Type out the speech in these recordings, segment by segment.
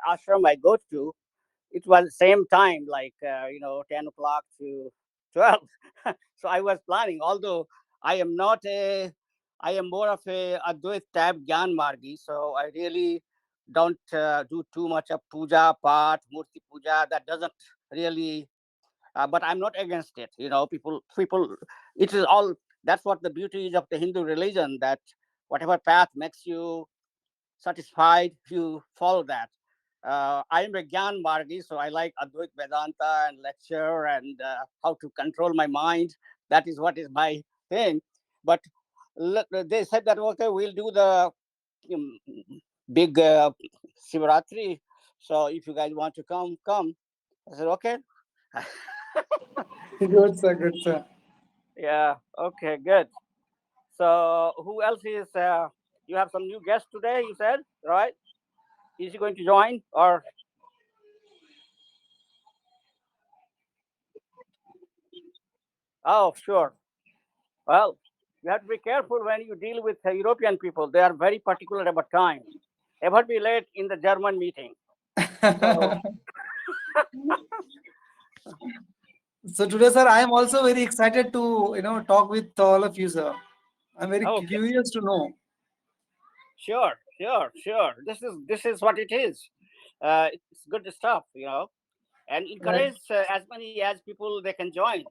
ashram I go to, it was same time, like 10 o'clock to 12. So I was planning. Although I am not a, I am more of a Advait type Gyan Margi. So I really don't do too much of puja, part, murti puja. That doesn't really. But I'm not against it. People. It is all. That's what the beauty is of the Hindu religion. That whatever path makes you satisfied if you follow that. I am a Gyan Margi, so I like Advait Vedanta and lecture and how to control my mind. That is what is my thing. But they said that, okay, we'll do the um, big Shivaratri. So if you guys want to come, come. I said, okay. Good, sir. Good, sir. Yeah, okay, good. So who else is, you have some new guests today, you said, right? Is he going to join or? Oh, sure. Well, you have to be careful when you deal with European people. They are very particular about time. Ever be late in the German meeting. So, So today, sir, I am also very excited to talk with all of you, sir. I'm very okay, curious to know. sure, sure, sure. This is what it is. It's good stuff, and Right. encourage as many as people they can join,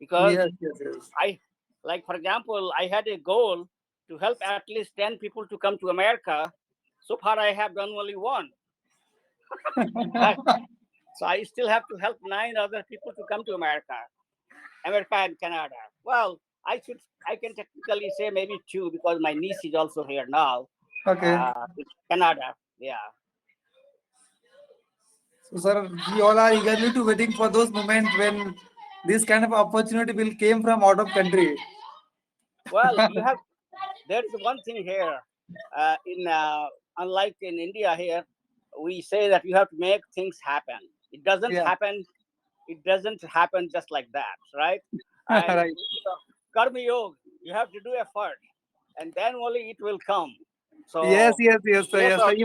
because Yes, yes, yes. I, like for example, I had a goal to help at least 10 people to come to America. So far, I have done only one. Right? So I still have to help 9 other people to come to America and Canada. Well, I can technically say maybe two because my niece is also here now. Okay. In Canada. Yeah. So, sir, we all are eagerly to waiting for those moments when this kind of opportunity will came from out of country. Well, there is one thing here. In Unlike in India here, we say that you have to make things happen. It doesn't Yeah. happen. It doesn't happen just like that, right? And Right. karma yoga, you have to do effort, and then only it will come. Yes, So yes, yes, sir, yes, yes, sir. yes,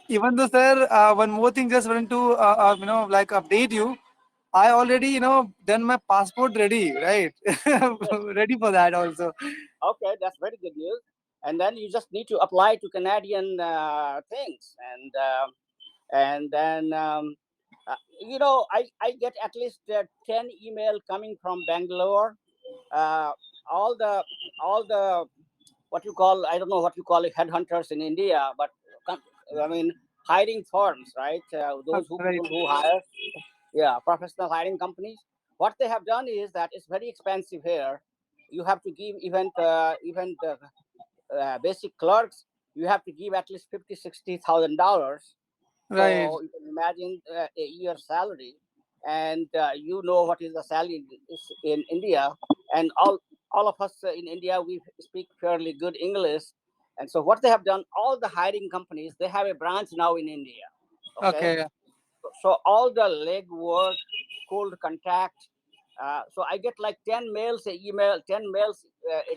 Even though, sir, one more thing, just wanted to, like update you. I already, done my passport ready, right? yes. Ready for that also. Okay, that's very good news. And then you just need to apply to Canadian things, and then I get at least 10 email coming from Bangalore. Uh, all the all the what you call, I don't know what you call it, headhunters in India, but com- I mean hiring firms, right? Those who Right. people who hire, yeah, professional hiring companies. What they have done is that it's very expensive here. You have to give even the basic clerks. You have to give at least 50-60 thousand dollars. Right. So you can imagine a year's salary, and what is the salary is in India, and all of us in India, we speak fairly good English, and so what they have done, all the hiring companies, they have a branch now in India. Okay, Okay. so all the legwork, cold contact. So I get like 10 mails a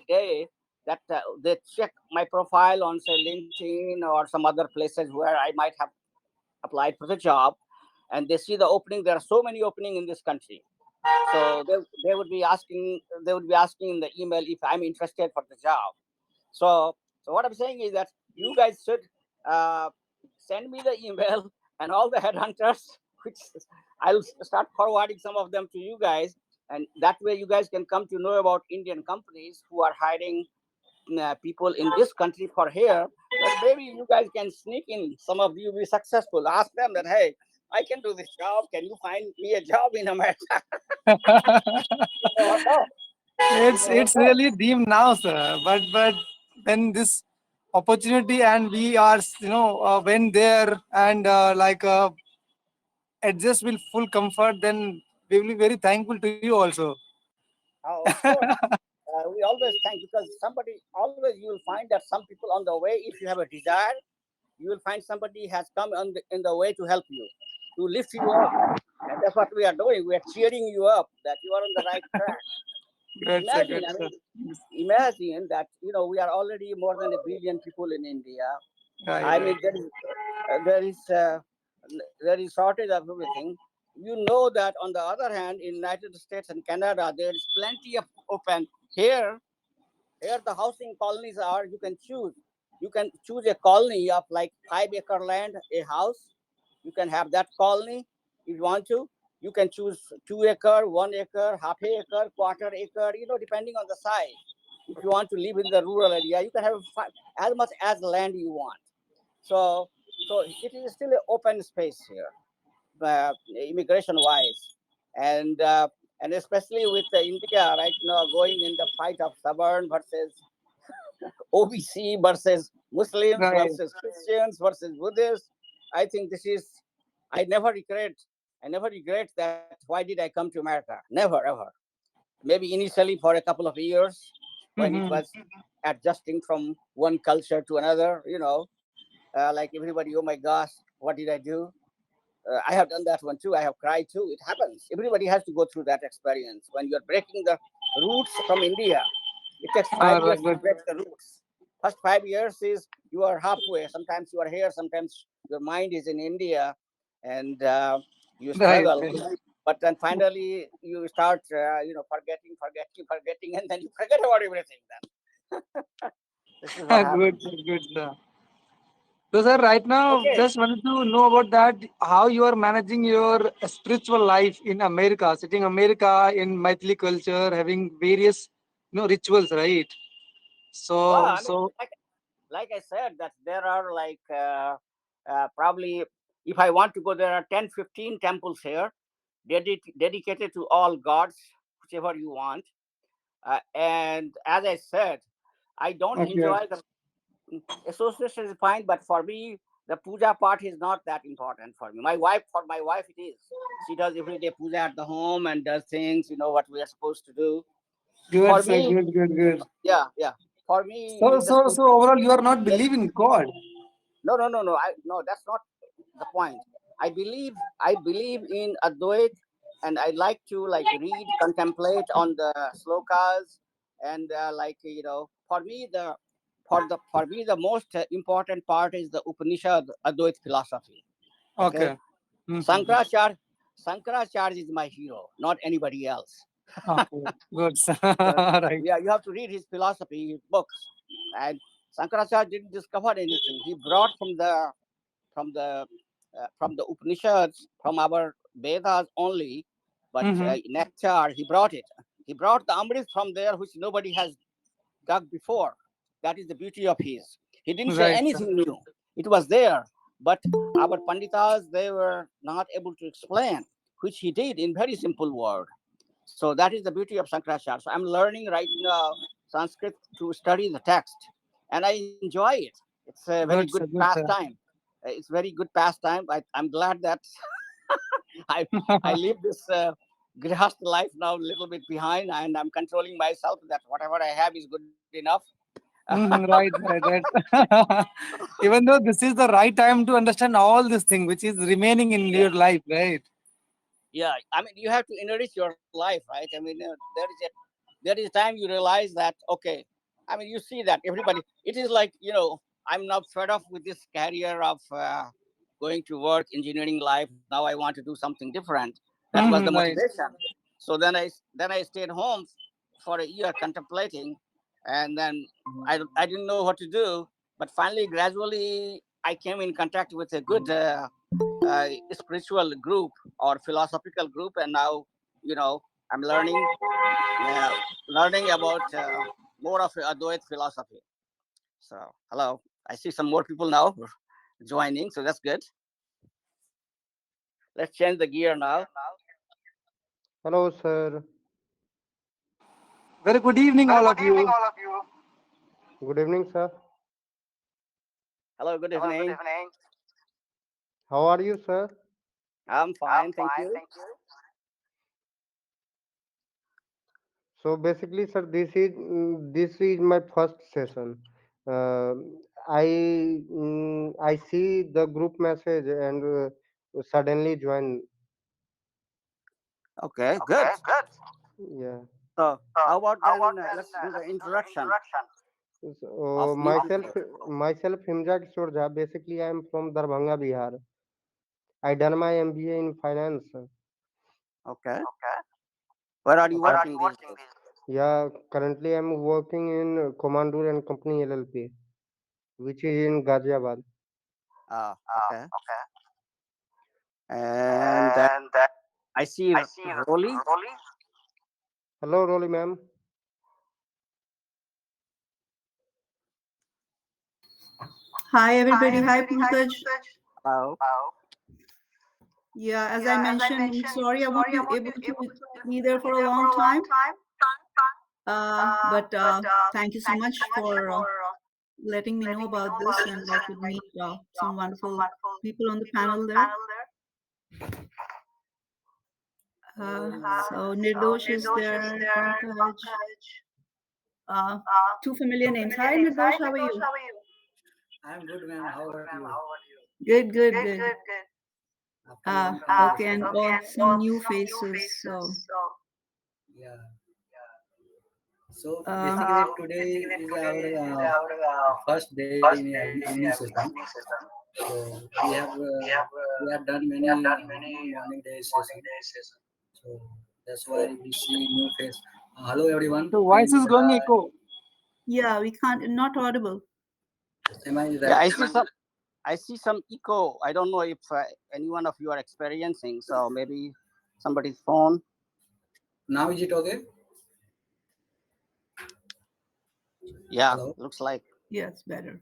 day that they check my profile on say LinkedIn or some other places where I might have applied for the job, and they see the opening. There are so many opening in this country, so they would be asking in the email if I'm interested for the job. So what I'm saying is that you guys should uh, send me the email and all the headhunters, which I'll start forwarding some of them to you guys, and that way you guys can come to know about Indian companies who are hiring people in this country for here. But maybe you guys can sneak in. Some of you be successful. Ask them that, hey, I can do this job. Can you find me a job in America? You never know. You never It's know. really dim now, sir. But when this opportunity and we are, when there and adjust with full comfort, then we will be very thankful to you also. Of course. We always thank, because somebody always, you will find that some people on the way, if you have a desire, you will find somebody has come in the way to help you, to lift you up. And that's what we are doing. We are cheering you up that you are on the right track. Good, sir. Imagine, Good, I sir. mean, imagine that we are already more than a billion people in India. Right, I right. mean, there is there is shortage of everything. You know that on the other hand, in United States and Canada, there is plenty of open. Here the housing colonies are. You can choose. You can choose a colony of like 5 acre land, a house. You can have that colony if you want to. You can choose 2 acre, 1 acre, half acre, quarter acre. Depending on the size. If you want to live in the rural area, you can have as much as land you want. So, so it is still an open space here, immigration wise, and especially with India right now going in the fight of Southern versus OBC versus Muslims Right. versus Christians versus Buddhists. I think this is. I never regret. I never regret that. Why did I come to America? Never ever. Maybe initially for a couple of years when it Mm-hmm. was adjusting from one culture to another. Like everybody. Oh my gosh, what did I do? I have done that one too. I have cried too. It happens. Everybody has to go through that experience. When you're breaking the roots from India, it takes five Right. years to Good. break the roots. First 5 years is you are halfway. Sometimes you are here. Sometimes your mind is in India, and you Right. struggle. But then finally you start, forgetting, and then you forget about everything. Then this is what Good. happens. Good, sir. So, sir, right now, Okay. just wanted to know about that. How you are managing your spiritual life in America, sitting America in Maithili culture, having various, rituals, right? Well, So, I mean, so like I said, that there are like probably, if I want to go, there are 10, 15 temples here dedicated to all gods, whichever you want. And as I said, I don't okay, enjoy the association is fine, but for me, the puja part is not that important for me. For my wife, it is. She does everyday puja at the home and does things, what we are supposed to do. good, For sir, me, good, good, good. yeah, yeah. For me, it So, is just so, so overall, you are not believe in God. no, no, no, no. No, that's not the point. I believe in Advait, and I like to like read, contemplate on the slokas, and for me the most important part is the Upanishad Advait philosophy. Okay, Okay. Mm-hmm. Sankaracharya, Sankaracharya is my hero, not anybody else. Okay. Good, sir. So, Right. yeah, you have to read his philosophy, his books, and Sankaracharya didn't discover anything. He brought from the from the Upanishads, from our Vedas only, but Mm-hmm. nectar he brought it. He brought the Amrit from there, which nobody has dug before. That is the beauty of his. He didn't say Right, sir. anything new. It was there, but our Panditas they were not able to explain, which he did in very simple word. So that is the beauty of Sankaracharya. So I'm learning right now Sanskrit to study the text, and I enjoy it. It's a very good Good, sir. Good, sir. pastime. It's very good pastime. I'm glad that I I live this grihast life now a little bit behind, and I'm controlling myself that whatever I have is good enough. Mhm, right, right, right. Even though this is the right time to understand all this thing which is remaining in Yeah. your life, right? Yeah, I mean, you have to enrich your life, right? I mean, there is a time you realize that, okay, I mean, you see that everybody, it is like, I'm now fed up with this career of going to work, engineering life. Now I want to do something different. That was the Mhm, right. motivation. So then I stayed home for a year contemplating, and then I didn't know what to do. But finally, gradually, I came in contact with a good spiritual group or philosophical group, and now I'm learning about more of Advait philosophy. So hello, I see some more people now joining, so that's good. Let's change the gear now. Hello, sir. Very good evening, Very all good of evening, you. all of you. Good evening, sir. Hello, good Hello, good evening. evening. How are you, sir? I'm I'm fine, thank fine, you. thank you. So basically, sir, this is my first session. Uh, I see the group message and suddenly join. Okay, good. Okay, good. Yeah. So So how about how about then then? let's do the Let's do the introduction introduction. of So new myself, people. myself, Himja Kishore Jha. Basically, I am from Darbhanga, Bihar. I done my MBA in finance. Okay. Where are you Apart, working these days? yeah, currently I'm working in Commander and Company LLP, which is in Ghaziabad. Ah, okay. And I see Rolly. Hello, Rolly ma'am. Hi, everybody. Hi, Pankaj. Hello. Yeah, as I mentioned, I'm sorry I won't be able to be there for a long time. But thank you so much for letting me know about this, and I could meet some wonderful people on the panel there. So Nirdosh is there, Pankaj. Uh, Two familiar names. Hi, Nirdosh. How are you? I'm good, ma'am. How about you? Good, good, good. After a long time, we Okay, and spoke. some new faces. So, Yeah. So um, basically, today is our first day in a evening session. So we have done many morning day session. So that's why we see new face. Hello, everyone. The voice And is going echo. yeah, we can't, not audible. am I Yeah, right? I see some echo. I don't know if any one of you are experiencing. So maybe somebody's phone. Now is it okay? Yeah, Hello. looks like. Yeah, it's better.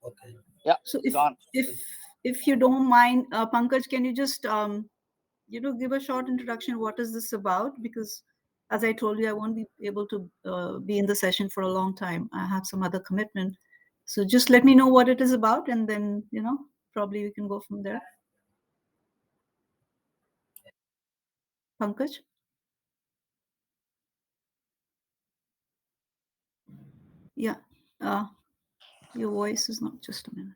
Okay. Yeah, So it's gone. if you don't mind, Pankaj, can you just give a short introduction? What is this about? Because as I told you, I won't be able to be in the session for a long time. I have some other commitment. So just let me know what it is about, and then probably we can go from there. Pankaj, yeah, uh, your voice is not. Just a minute.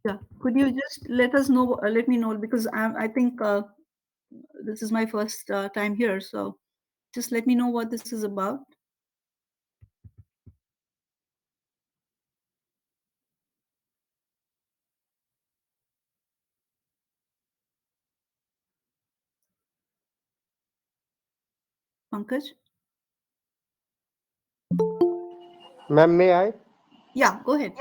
Yeah, could you just let us know? Let me know because I think this is my first time here. So just let me know what this is about. Pankaj? Ma'am, may I? Yeah, go ahead.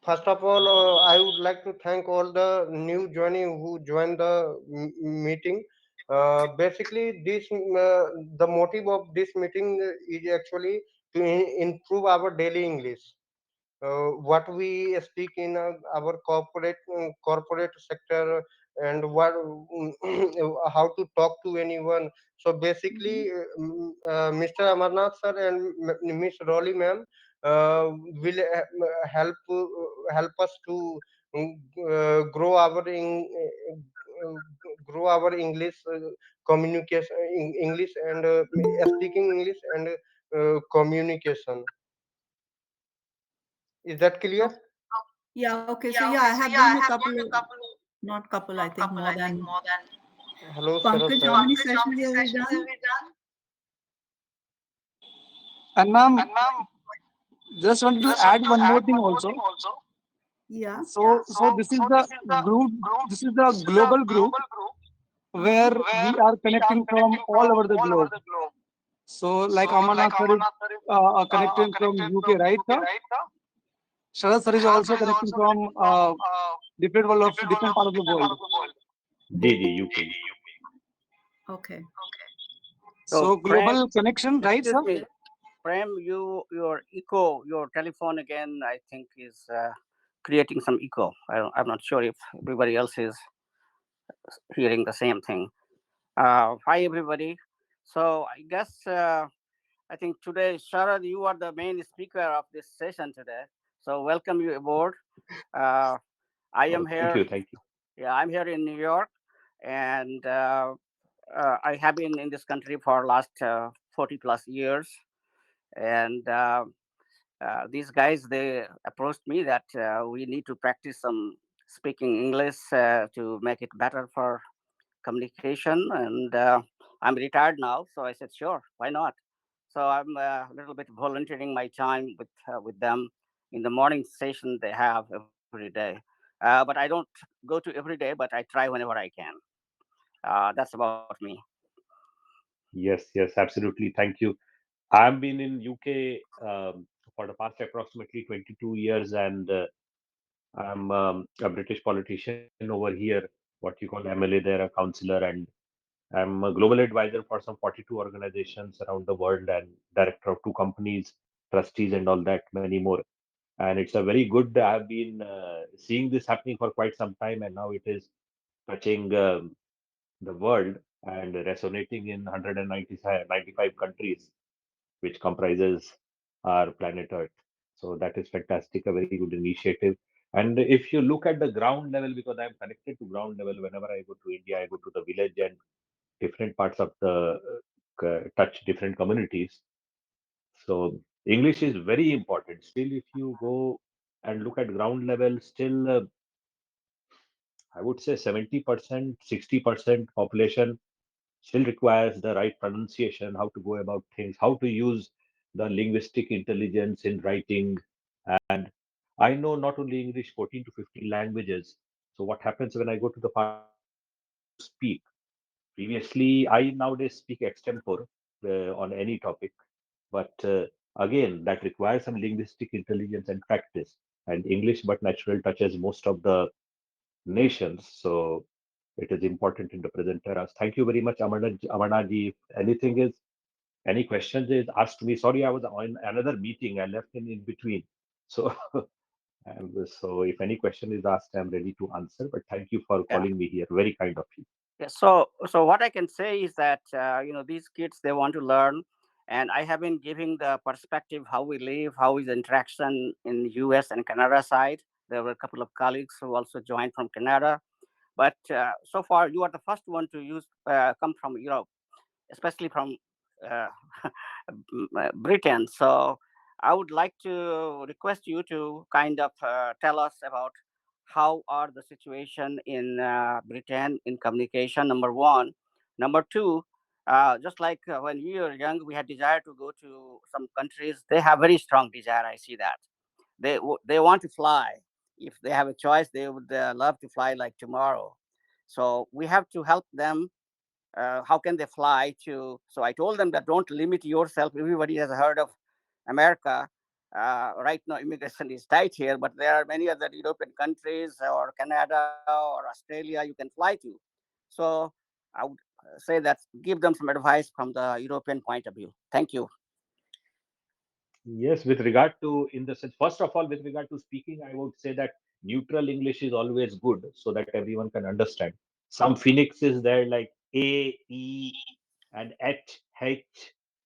First of all, I would like to thank all the new joining who joined the meeting. Basically, the motive of this meeting is actually to improve our daily English. What we speak in our corporate sector, and what how to talk to anyone. So Mhm. basically, Mr. Amarnath sir and Miss Rolly ma'am will help us to grow grow our English communication, English and speaking English and communication. Is that Oh, clear? yeah, okay. So yeah, I have joined a couple of, not couple, I think more than. Hello, Sharad Pankaj, how sir. many sessions have you done? And ma'am, just wanted to add one more thing also. Yeah. So this is the group. This is the global group Uh-huh. where we are connecting from all over the globe. So like Amarnath sir is connecting from UK, right, sir? Sharad sir is also connecting from different world of different part of the world. जी जी UK Okay. So So Prem, global connection, right, excuse sir? me. Prem, your echo, your telephone again, I think is creating some echo. I'm not sure if everybody else is hearing the same thing. Hi, everybody. So I guess I think today, Sharad, you are the main speaker of this session today. So welcome you aboard. Uh, I am thank here. You thank you Yeah, I'm here in New York, and I have been in this country for last 40 plus years. And these guys, they approached me that we need to practice some speaking English to make it better for communication. And I'm retired now, so I said, sure, why not? So I'm a little bit volunteering my time with them in the morning session they have every every day. But I don't go to every day, but I try whenever I can. That's about me. Yes, yes, absolutely. Thank you. I've been in UK for the past approximately 22 years, and I'm a British politician over here, what you call MLA there, a councillor, and I'm a global advisor for some 42 organizations around the world and director of two companies, trustees, and all that, many more. And it's a very good, I've been seeing this happening for quite some time, and now it is touching the world and resonating in 195 countries, which comprises our planet Earth. So that is fantastic, a very good initiative. And if you look at the ground level, because I'm connected to ground level, whenever I go to India, I go to the village and different parts of the touch different communities. So English is very important. Still, if you go and look at ground level, still I would say 70%, 60% population still requires the right pronunciation, how to go about things, how to use the linguistic intelligence in writing. And I know not only English, 14 to 15 languages. So what happens when I go to the party, I don't know how to speak. Previously, I nowadays speak extempore on any topic, but again, that requires some linguistic intelligence and practice. And English, but natural, touches most of the nations. So it is important in the present era. Thank you very much, Amarnath ji. If anything is, any questions is asked to me. Sorry, I was on another meeting. I left in between. So, so if any question is asked, I'm ready to answer. But thank you for Yeah. calling me here. Very kind of you. Yeah, so what I can say is that these kids, they want to learn, and I have been giving the perspective how we live, how is the interaction in U.S. and Canada side. There were a couple of colleagues who also joined from Canada, but so far you are the first one to use come from Europe, especially from uh, Britain. So I would like to request you to kind of tell us about how are the situation in Britain in communication. Number one, number two. Just like when we were young, we had desire to go to some countries. They have very strong desire. I see that they want to fly. If they have a choice, they would love to fly like tomorrow. So we have to help them. How can they fly to? So I told them that don't limit yourself. Everybody has heard of America. Right now immigration is tight here, but there are many other European countries or Canada or Australia you can fly to. So I would say that give them some advice from the European point of view. Thank you. Yes, with regard to, in the sense, first of all, with regard to speaking, I would say that neutral English is always good so that everyone can understand. Some phoenix is there like A, E, and H,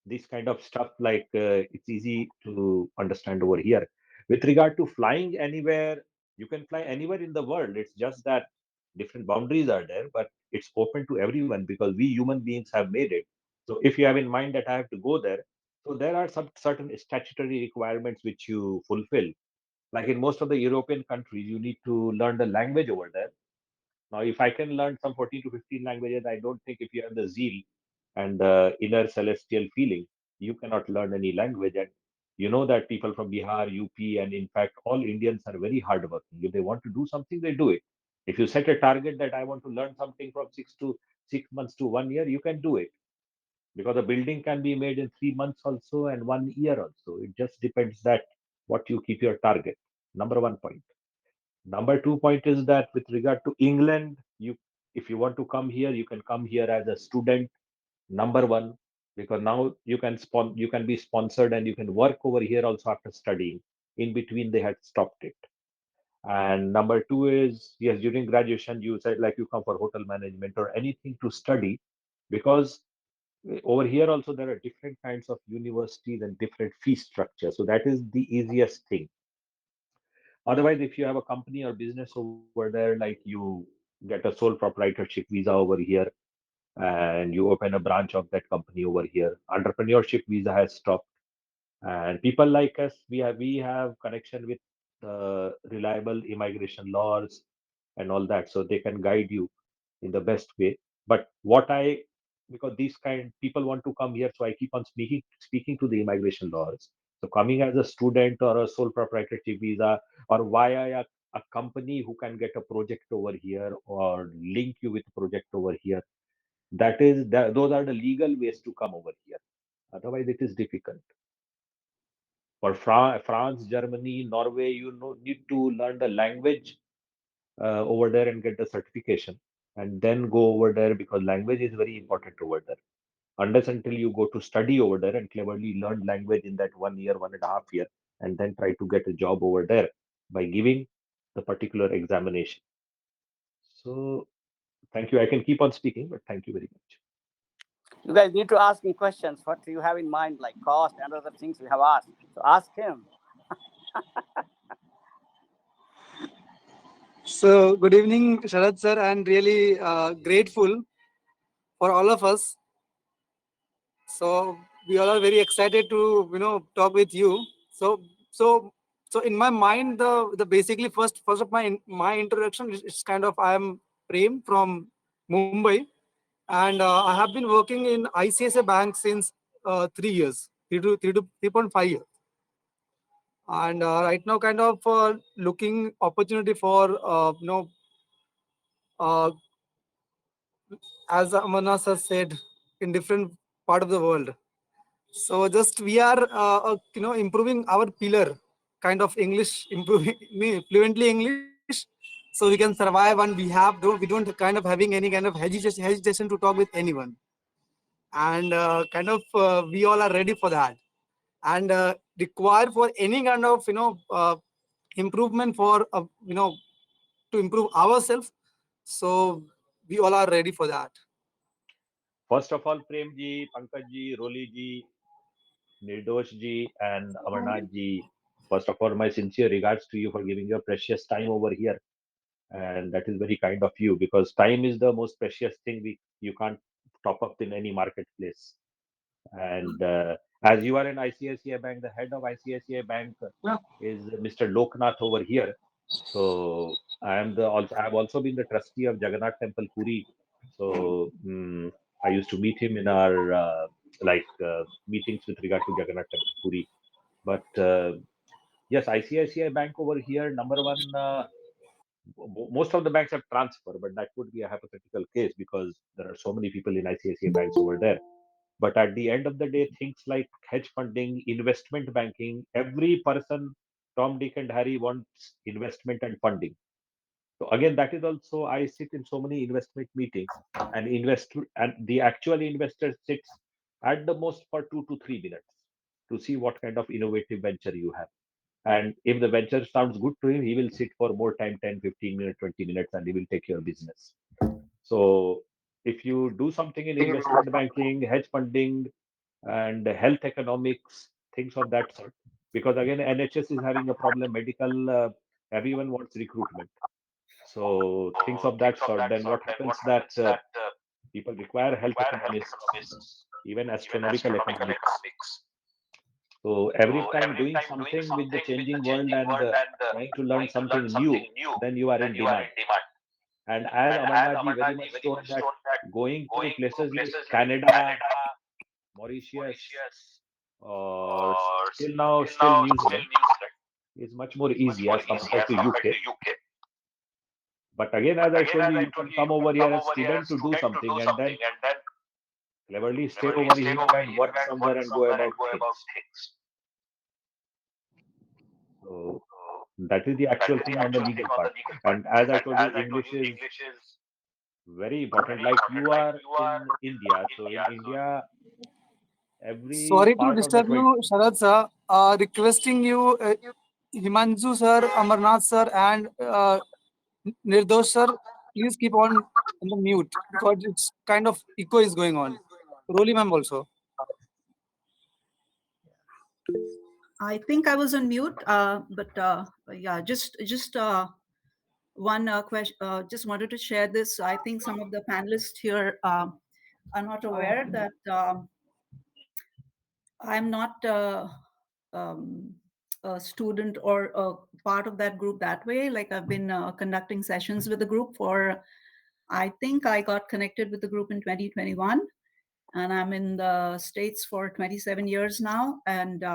this kind of stuff, like it's easy to understand over here. With regard to flying anywhere, you can fly anywhere in the world. It's just that different boundaries are there, but it's open to everyone because we human beings have made it. So if you have in mind that I have to go there, so there are some certain statutory requirements which you fulfill. Like in most of the European countries, you need to learn the language over there. Now, if I can learn some 14 to 15 languages, I don't think if you have the zeal and the inner celestial feeling, you cannot learn any language. And you know that people from Bihar, UP, and in fact, all Indians are very hardworking. If they want to do something, they do it. If you set a target that I want to learn something from 6 months to 1 year, you can do it because a building can be made in 3 months also and 1 year also. It just depends that what you keep your target. Number one point. Number two point is that with regard to England, you if you want to come here, you can come here as a student. Number one, because now you can be sponsored and you can work over here also after studying. In between, they had stopped it. And number two is yes, during graduation, you said like you come for hotel management or anything to study, because over here also there are different kinds of universities and different fee structures. So that is the easiest thing. Otherwise, if you have a company or business over there, like you get a sole proprietorship visa over here and you open a branch of that company over here. Entrepreneurship visa has stopped. And people like us, we have connection with reliable immigration laws and all that, so they can guide you in the best way. But because these kind people want to come here, so I keep on speaking to the immigration laws. So coming as a student or a sole proprietorship visa or via a company who can get a project over here or link you with project over here. Those are the legal ways to come over here. Otherwise, it is difficult. For France, Germany, Norway, you know, need to learn the language over there and get the certification, and then go over there because language is very important over there. Unless until you go to study over there and cleverly learn language in that 1 year, 1.5 year, and then try to get a job over there by giving the particular examination. So thank you. I can keep on speaking, but thank you very much. You guys need to ask me questions. What do you have in mind, like cost and other things you have asked? So ask him. So, good evening, Sharad sir, and really grateful for all of us. So, we all are very excited to talk with you. So, so in my mind, the basically first of my introduction is kind of I am Prem from Mumbai, and I have been working in ICICI Bank since 3 years, 3.5 years, and right now kind of looking opportunity for uh, as Amarnath has said, in different part of the world. So just we are improving our pillar kind of English, improving fluently English, so we can survive, and we don't kind of having any kind of hesitation to talk with anyone, and kind of we all are ready for that, and require for any kind of improvement for to improve ourselves. So we all are ready for that. First of all, Prem ji, Pankaj ji, Roli ji, Nirdosh ji, and Amarnath ji. First of all, my sincere regards to you for giving your precious time over here, and that is very kind of you because time is the most precious thing you can't top up in any marketplace. And as you are in ICICI Bank, the head of ICICI Bank Yeah. is Mr. Loknath over here. So I have also been the trustee of Jagannath Temple Puri. So I used to meet him in our meetings with regard to Jagannath Temple Puri. But yes, ICICI Bank over here, number one. Most of the banks have transfer, but that would be a hypothetical case because there are so many people in ICICI banks over there. But at the end of the day, things like hedge funding, investment banking, every person, Tom, Dick, and Harry wants investment and funding. So again, that is also I sit in so many investment meetings and the actual investor sits at the most for 2 to 3 minutes to see what kind of innovative venture you have. And if the venture sounds good to him, he will sit for more time, 10, 15 minutes, 20 minutes, and he will take your business. So if you do something in investment banking, hedge funding, and health economics, things of that sort, because again, NHS is having a problem, medical, everyone wants recruitment. So things of that sort, then what happens that people require health economists, even astronomical economics. So every time doing something with the changing world and trying to learn something new, then you are in demand. And as Amarnath ji very much told that going to places like Canada, Mauritius, or still New Zealand is much more easy as compared to UK. But again, as I told you, you can come over here as student to do something and then cleverly stay over here and work somewhere and go about things. So that is the actual thing on the legal part. And as I told you, English is very important. Like you are in India, so in India, every Sorry to part of the disturb 20. you, Sharad sir. Requesting you, Himanju sir, Amarnath sir, and Nirdosh sir, please keep on the mute because it's kind of echo is going on. Roli ma'am also. I think I was on mute, but yeah, just one question. Just wanted to share this. I think some of the panelists here are not aware that I'm not um, a student or a part of that group that way. Like I've been conducting sessions with the group for, I think I got connected with the group in 2021, and I'm in the States for 27 years now. And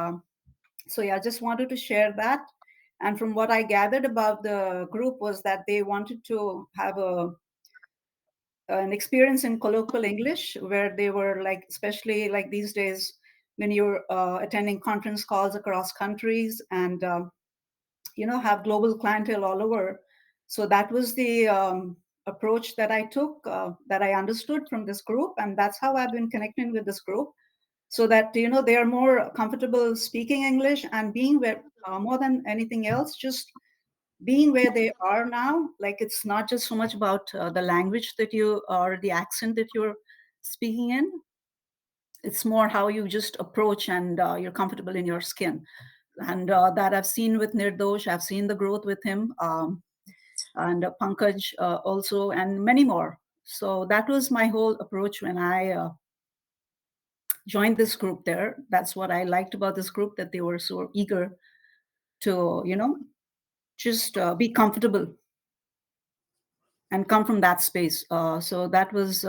so yeah, just wanted to share that. And from what I gathered about the group was that they wanted to have an experience in colloquial English, where they were like, especially like these days when you're attending conference calls across countries and have global clientele all over. So that was the approach that I took, that I understood from this group, and that's how I've been connecting with this group, so that they are more comfortable speaking English and being where, more than anything else, just being where they are now. Like, it's not just so much about the language that you, or the accent that you're speaking in. It's more how you just approach, and you're comfortable in your skin. And that I've seen with Nirdosh. I've seen the growth with him, and Pankaj also, and many more. So that was my whole approach when I joined this group there. That's what I liked about this group, that they were so eager to, just be comfortable and come from that space. So that was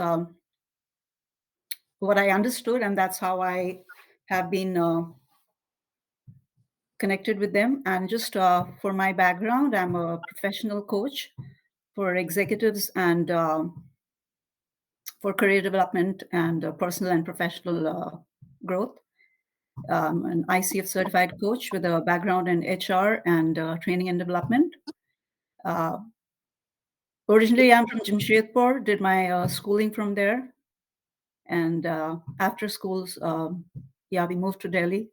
what I understood, and that's how I have been connected with them. And just for my background, I'm a professional coach for executives and for career development and personal and professional growth. An ICF certified coach with a background in HR and training and development. Uh, Originally, I'm from Jamshedpur, did my schooling from there. And after schools, yeah, we moved to Delhi.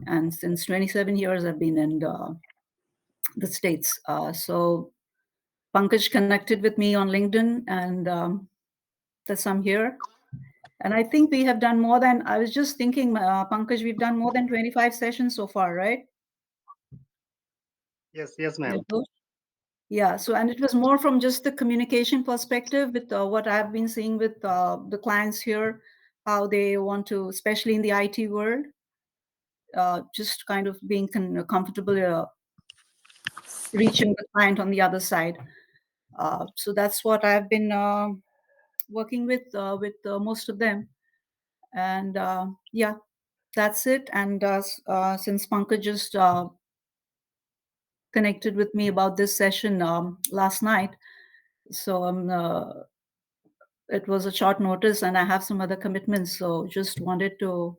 And since 27 years, I've been in the States. So Pankaj connected with me on LinkedIn, and thus I'm here. And I think we have done more than, I was just thinking, Pankaj, we've done more than 25 sessions so far, right? Yes, ma'am. Yeah, so, and it was more from just the communication perspective with what I've been seeing with the clients here, how they want to, especially in the IT world, just kind of being comfortable reaching the client on the other side. So that's what I've been working with most of them. And yeah, that's it. And since Pankaj just connected with me about this session last night, so it was a short notice, and I have some other commitments. So just wanted to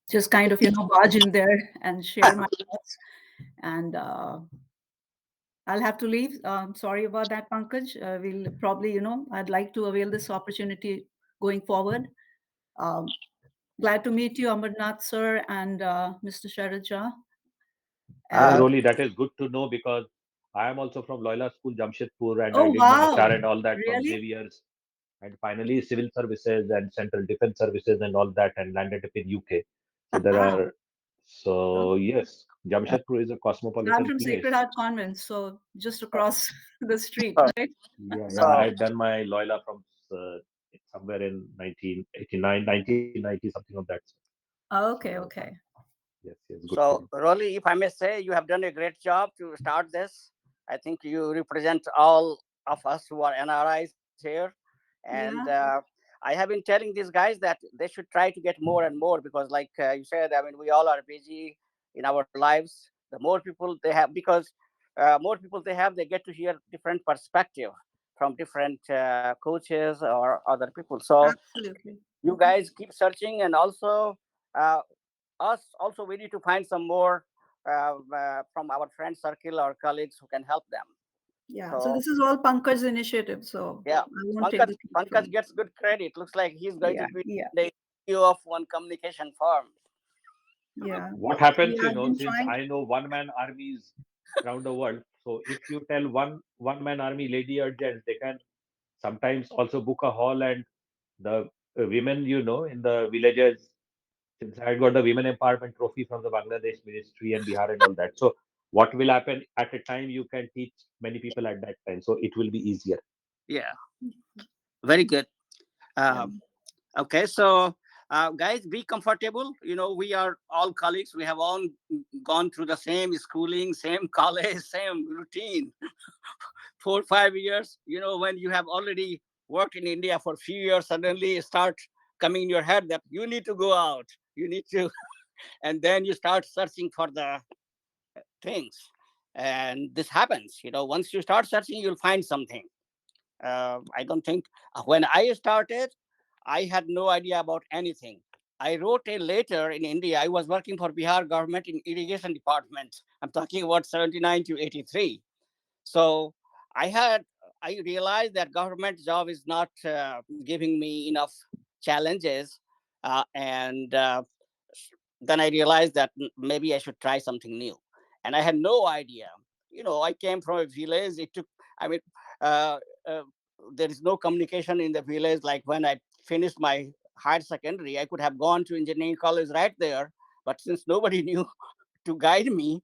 just kind of barge in there and share my thoughts. And I'll have to leave. Sorry about that, Pankaj. We'll probably, I'd like to avail this opportunity going forward. Um, Glad to meet you, Amarnath sir, and Mr. Sharad Jha. Well, And Uh, Roli, that is good to know because I am also from Loyola School, Jamshedpur, and I oh did my wow, HR and all that from really? Xavier's, and finally civil services and central defense services and all that, and landed up in UK. So there Wow. are, so yes, Uh, Jamshedpur is a I'm cosmopolitan from Sacred place. Heart Convent, so just so, across the street, so, right? Yeah, yeah, I so had done my Loyola from uh, somewhere in 1989, 1990, something of that sort. Okay, So okay. yes, yes, good for So, you. Rolly, if I may say, you have done a great job to start this. I think you represent all of us who are NRIs here. And Yeah, I have been telling these guys that they should try to get more and more because, like you said, I mean, we all are busy in our lives. The more people they have, because more people they have, they get to hear different perspective from different coaches or other people. So, absolutely. you guys keep searching, and also uh, us also we need to find some more from our friend circle or colleagues who can help them. Yeah. So So this is all Pankaj's initiative. So yeah, I won't take pankaj the credit pankaj from. gets good credit. Looks like he's going Yeah, to be yeah, the CEO of one communication firm. yeah. What Yeah, happens, I've been since trying. I know one man armies around the world, so if you tell one man army lady or gents, they can sometimes also book a hall, and the women, in the villages, since I got the women empowerment trophy from the Bangladesh ministry and Bihar and all that. So what will happen at a time, you can teach many people at that time, so it will be easier. Yeah, very good. Yeah, uh, okay, so guys, be comfortable. We are all colleagues. We have all gone through the same schooling, same college, same routine. 4 5 years, when you have already worked in India for a few years, suddenly it start coming in your head that you need to go out, you need to and then you start searching for the things. And this happens, once you start searching, you'll find something. I don't think when I started, I had no idea about anything. I wrote a letter in India. I was working for Bihar government in irrigation department. I'm talking about 79 to 83. So I had I realized that government job is not giving me enough challenges, and then I realized that maybe I should try something new. And I had no idea. I came from a village. It took. I mean, uh, uh, there is no communication in the village. Like when I finished my higher secondary, I could have gone to engineering college right there. But since nobody knew to guide me,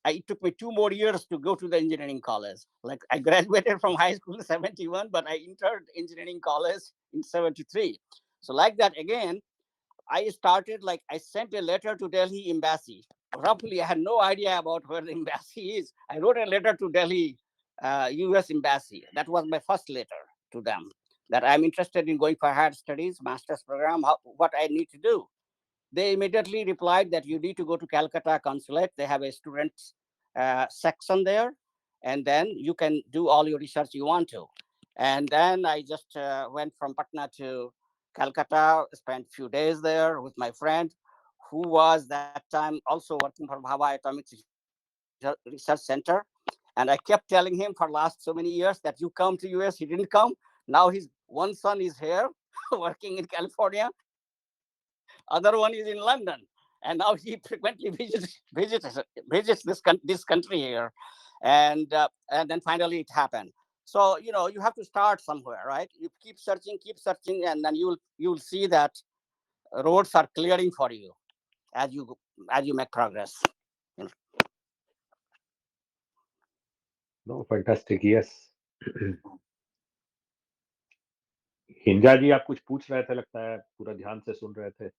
it took me 2 more years to go to the engineering college. Like I graduated from high school in 71, but I entered engineering college in 73. So like that again, I started like I sent a letter to Delhi embassy. Roughly, I had no idea about where the embassy is. I wrote a letter to Delhi U.S. embassy. That was my first letter to them. That I'm interested in going for higher studies, master's program. What I need to do. They immediately replied that you need to go to Calcutta consulate. They have a students section there, and then you can do all your research you want to. And then I just went from Patna to Calcutta, spent few days there with my friend, who was that time also working for Bhabha Atomic Research Center. And I kept telling him for last so many years that you come to US. He didn't come. Now his one son is here working in California, other one is in London, and now he frequently visits this country here, and then finally it happened. So you have to start somewhere, right? You keep searching, and then you'll see that roads are clearing for you as you make progress. You know. No, fantastic. Yes. हिंजा जी आप कुछ पूछ रहे थे, लगता है पूरा ध्यान से सुन रहे थे.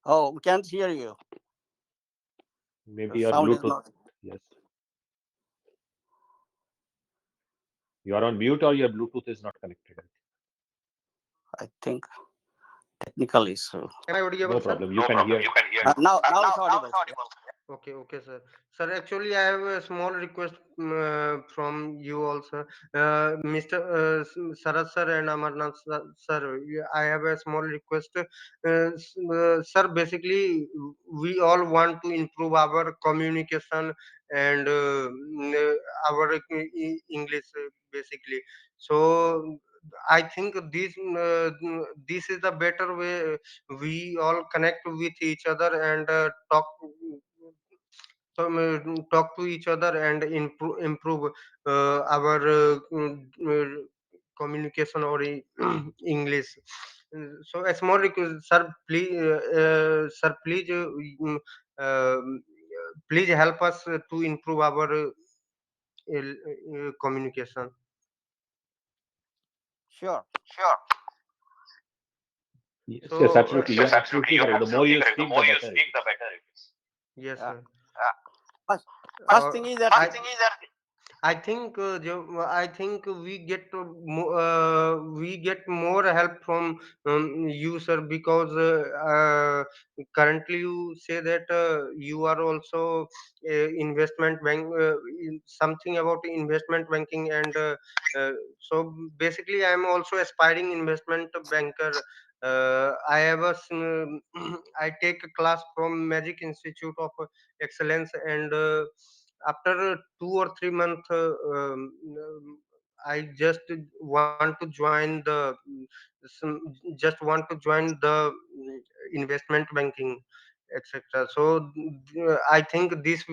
Oh, we can't hear you. Your Maybe your sound is Bluetooth. not. Yes. You are on mute or your Bluetooth is not connected. I think technical issue. Am I No audible, sir? problem. You can hear. Yes. Now it's audible. Yeah. Okay, okay, sir. Sir, actually, I have a small request from you also, Mr. Sharad sir and Amarnath sir. I have a small request, sir. Basically, we all want to improve our communication and our English, basically. So, I think this is the better way we all connect with each other and talk to each other and improve our communication or English. So a small request, sir, please, sir, please, please help us to improve our communication. Sure. Yes, yes, So absolutely. You are absolutely correct. The more you speak, the better it is. yes, Yeah. sir. First, first Uh, thing is that I think we get more help from you, sir, because currently you say that you are also investment bank, something about investment banking, and so basically I am also aspiring investment banker. I have I take a class from Magic Institute of Excellence, and after 2 or 3 months I just want to join the just want to join the investment banking, etc. So I think this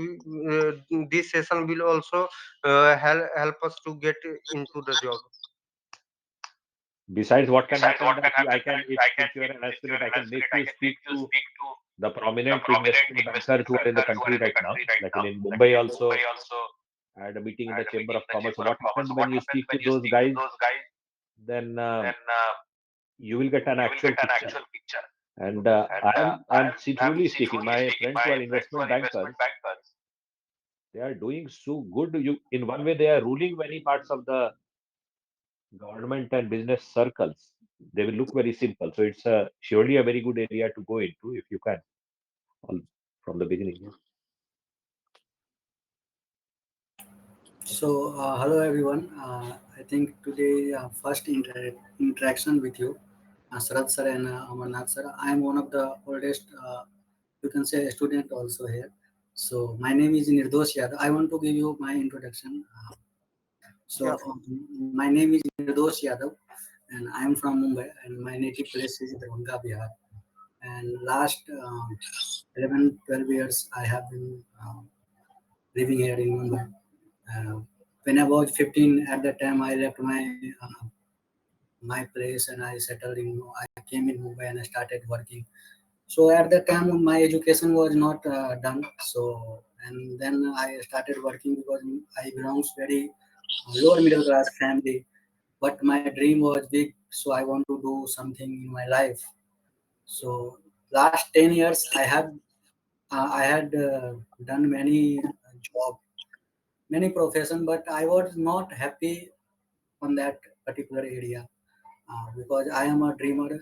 session will also help us to get into the job. Besides, what can happen that I can, if since you are an aspirant, I can make you speak to the prominent investment bankers who are in the country right now. Like in Mumbai also, I had a meeting in the Chamber of Commerce. So what happened when you speak to those guys, then you will get an actual picture. And I'm truly speaking. My friends who are investment bankers, they are doing so good. You, in one way, they are ruling many parts of the government and business circles. they will look very simple. So it's surely a very good area to go into if you can all, from the beginning. Yeah. So, hello everyone. I think today first interaction with you, Sharad sir and Amarnath sir. I am one of the oldest, you can say, student also here. So, my name is Nirdosh Yadav. I want to give you my introduction. Sure. My name is Nirdosh Yadav, and I am from Mumbai, and my native place is Darbhanga, Bihar. And last 11, 12 years, I have been living here in Mumbai. Uh, when I was 15, at that time, I left my place and I settled in. I came in Mumbai and I started working. So at that time, my education was not done. So and then I started working because I belongs very lower middle class family. But my dream was big, so I want to do something in my life. So last 10 years, I had done many job, many profession, but I was not happy on that particular area because I am a dreamer.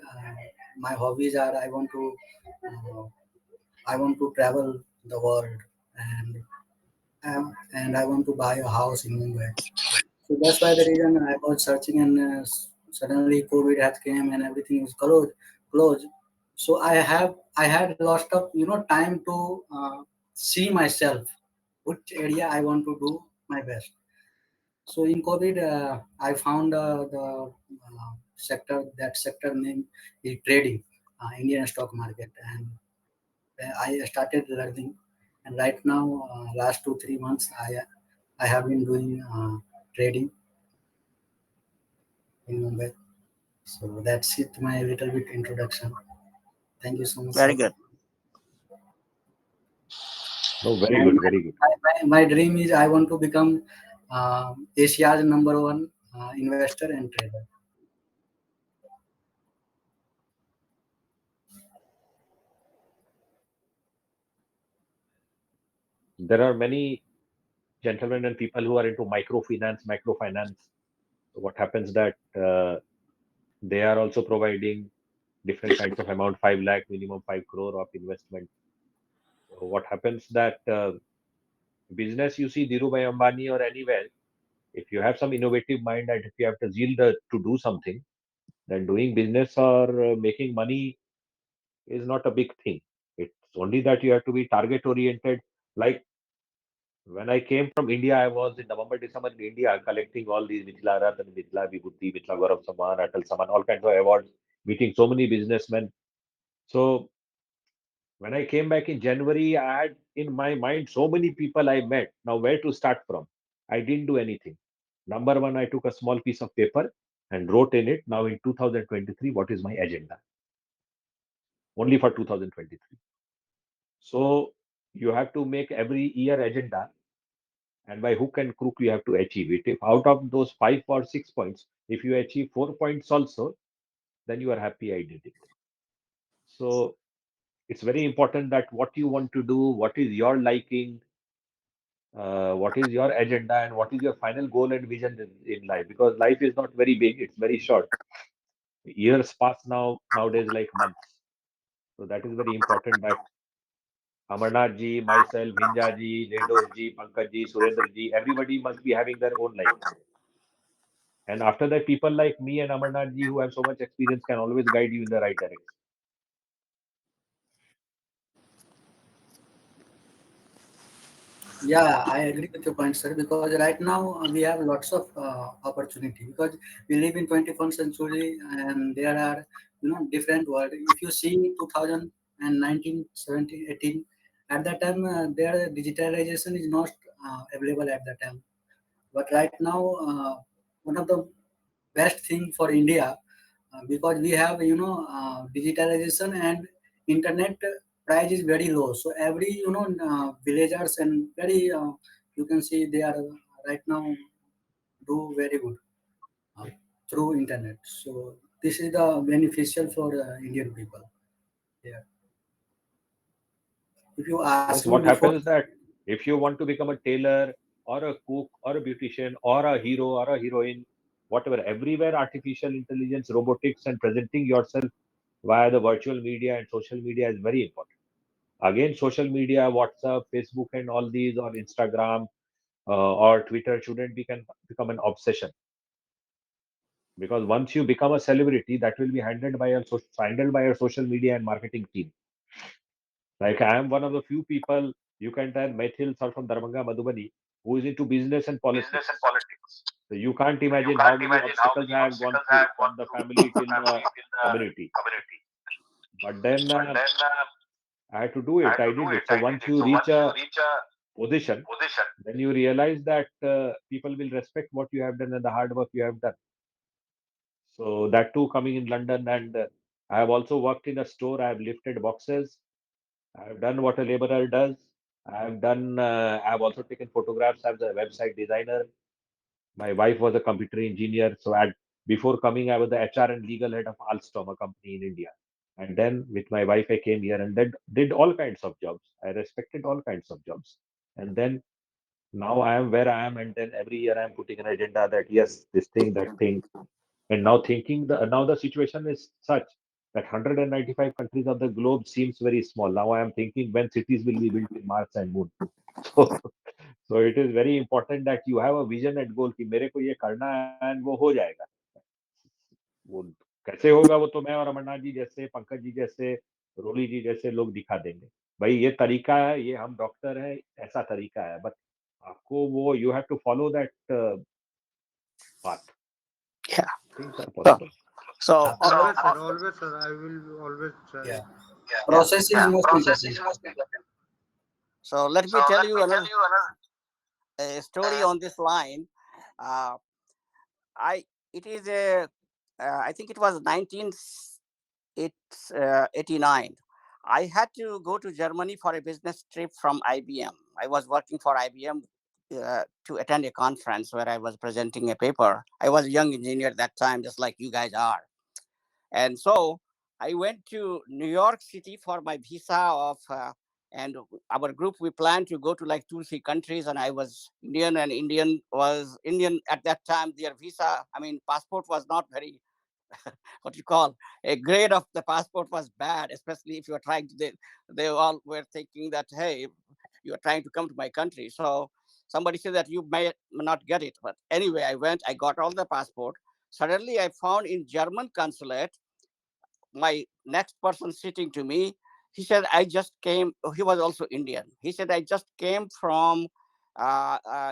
My hobbies are uh, I want to travel the world and I want to buy a house in Mumbai. So that's why the reason I was searching and suddenly COVID has came and everything is closed. So I had lost of time to see myself which area I want to do my best. So in COVID, I found sector. That sector name is trading, Indian stock market, and I started learning. And right now, last 2 3 months, I have been doing trading in Mumbai. So that's it. My little bit introduction. Thank you so much, Very sir. good. No, very And good, very good. my dream is I want to become Asia's number one investor and trader. There are many gentlemen and people who are into microfinance. So what happens that they are also providing different kinds of amount, 5 lakh, minimum 5 crore of investment. So what happens that business you see Dhirubhai Ambani or anywhere, if you have some innovative mind and if you have the zeal to do something, then doing business or making money is not a big thing. It's only that you have to be target oriented. Like when I came from India, I was in November, December in India collecting all these Mithila Rath and Mithila Vibhuti, Mithila Gaurav Samman, Atal Samman, all kinds of awards, meeting so many businessmen. So when I came back in January, I had in my mind so many people I met. Now, where to start from? I didn't do anything. Number one, I took a small piece of paper and wrote in it, now in 2023, what is my agenda? Only for 2023. So you have to make every year agenda, and by hook and crook, you have to achieve it. If out of those 5 or 6 points, if you achieve 4 points also, then you are happy I did it. So it's very important that what you want to do, what is your liking, what is your agenda, and what is your final goal and vision in life, because life is not very big, it's very short. Years pass now nowadays like months. So that is very important that Amarnath ji, myself, Hinja ji, Ledos ji, Pankaj ji, Surendra ji, everybody must be having their own life. And after that, people like me and Amarnath ji who have so much experience can always guide you in the right direction. Yeah, I agree with your point, sir. Because right now we have lots of opportunity because we live in 21st century and there are different world. If you see 2019, 17, 18, at that time their digitalization is not available at that time. But right now, one of the best thing for India because we have digitalization and internet price is very low. So every villagers and very you can see they are right now do very good uh, through internet. So this is the beneficial for Indian people. Yeah. If you ask Yes, me what before, happens that if you want to become a tailor or a cook or a beautician or a hero or a heroine, whatever, everywhere artificial intelligence, robotics, and presenting yourself via the virtual media and social media is very important. Again, social media, WhatsApp, Facebook, and all these, or Instagram or Twitter shouldn't become an obsession, because once you become a celebrity, that will be handled by your social media and marketing team. Like I am one of the few people, you can tell Maithils are from Darbhanga, Madhubani, who is into business and politics. So you can't imagine how many obstacles I have gone through from the family till the community. But then I had to do it. I did it. So once you reach a position, then you realize that people will respect what you have done and the hard work you have done. So that too coming in London, and I have also worked in a store. I have lifted boxes. I have done what a laborer does. I have done. I have also taken photographs as a website designer. My wife was a computer engineer. So before coming, I was the HR and legal head of Alstom, a company in India. And then with my wife, I came here and then did all kinds of jobs. I respected all kinds of jobs. And then now I am where I am. And then every year I'm putting an agenda that yes, this thing, that thing. And now the situation is such that 195 countries of the globe seems very small. Now I am thinking when cities will be built in Mars and Moon. So, so it is very important that you have a vision and goal कि मेरे को ये करना है and वो हो जाएगा. वो कैसे होगा वो तो मैं और अमरनाथ जी जैसे, पंकज जी जैसे, रोली जी जैसे लोग दिखा देंगे. भाई ये तरीका है, ये हम डॉक्टर हैं, ऐसा तरीका है. बट आपको वो you have to follow that path. Yeah. Things are So, possible. so on the Always, sir. I will always try. Yeah. yeah. Process is most important. So let me tell you another story on this line. Uh, I it is a I think it was 1989. I had to go to Germany for a business trip from IBM. I was working for IBM to attend a conference where I was presenting a paper. I was a young engineer at that time, just like you guys are. And so I went to New York City for my visa of, and our group, we planned to go to like 2 3 countries. And I was Indian, and Indian was Indian at that time. Their visa, I mean, passport was not very, what you call, a grade of the passport was bad, especially if you are trying to, they all were thinking that, hey, you are trying to come to my country. So somebody said that you may not get it. But anyway, I went, I got all the passport. Suddenly I found in German consulate, my next person sitting to me, he said, I just came, he was also Indian. He said, I just came from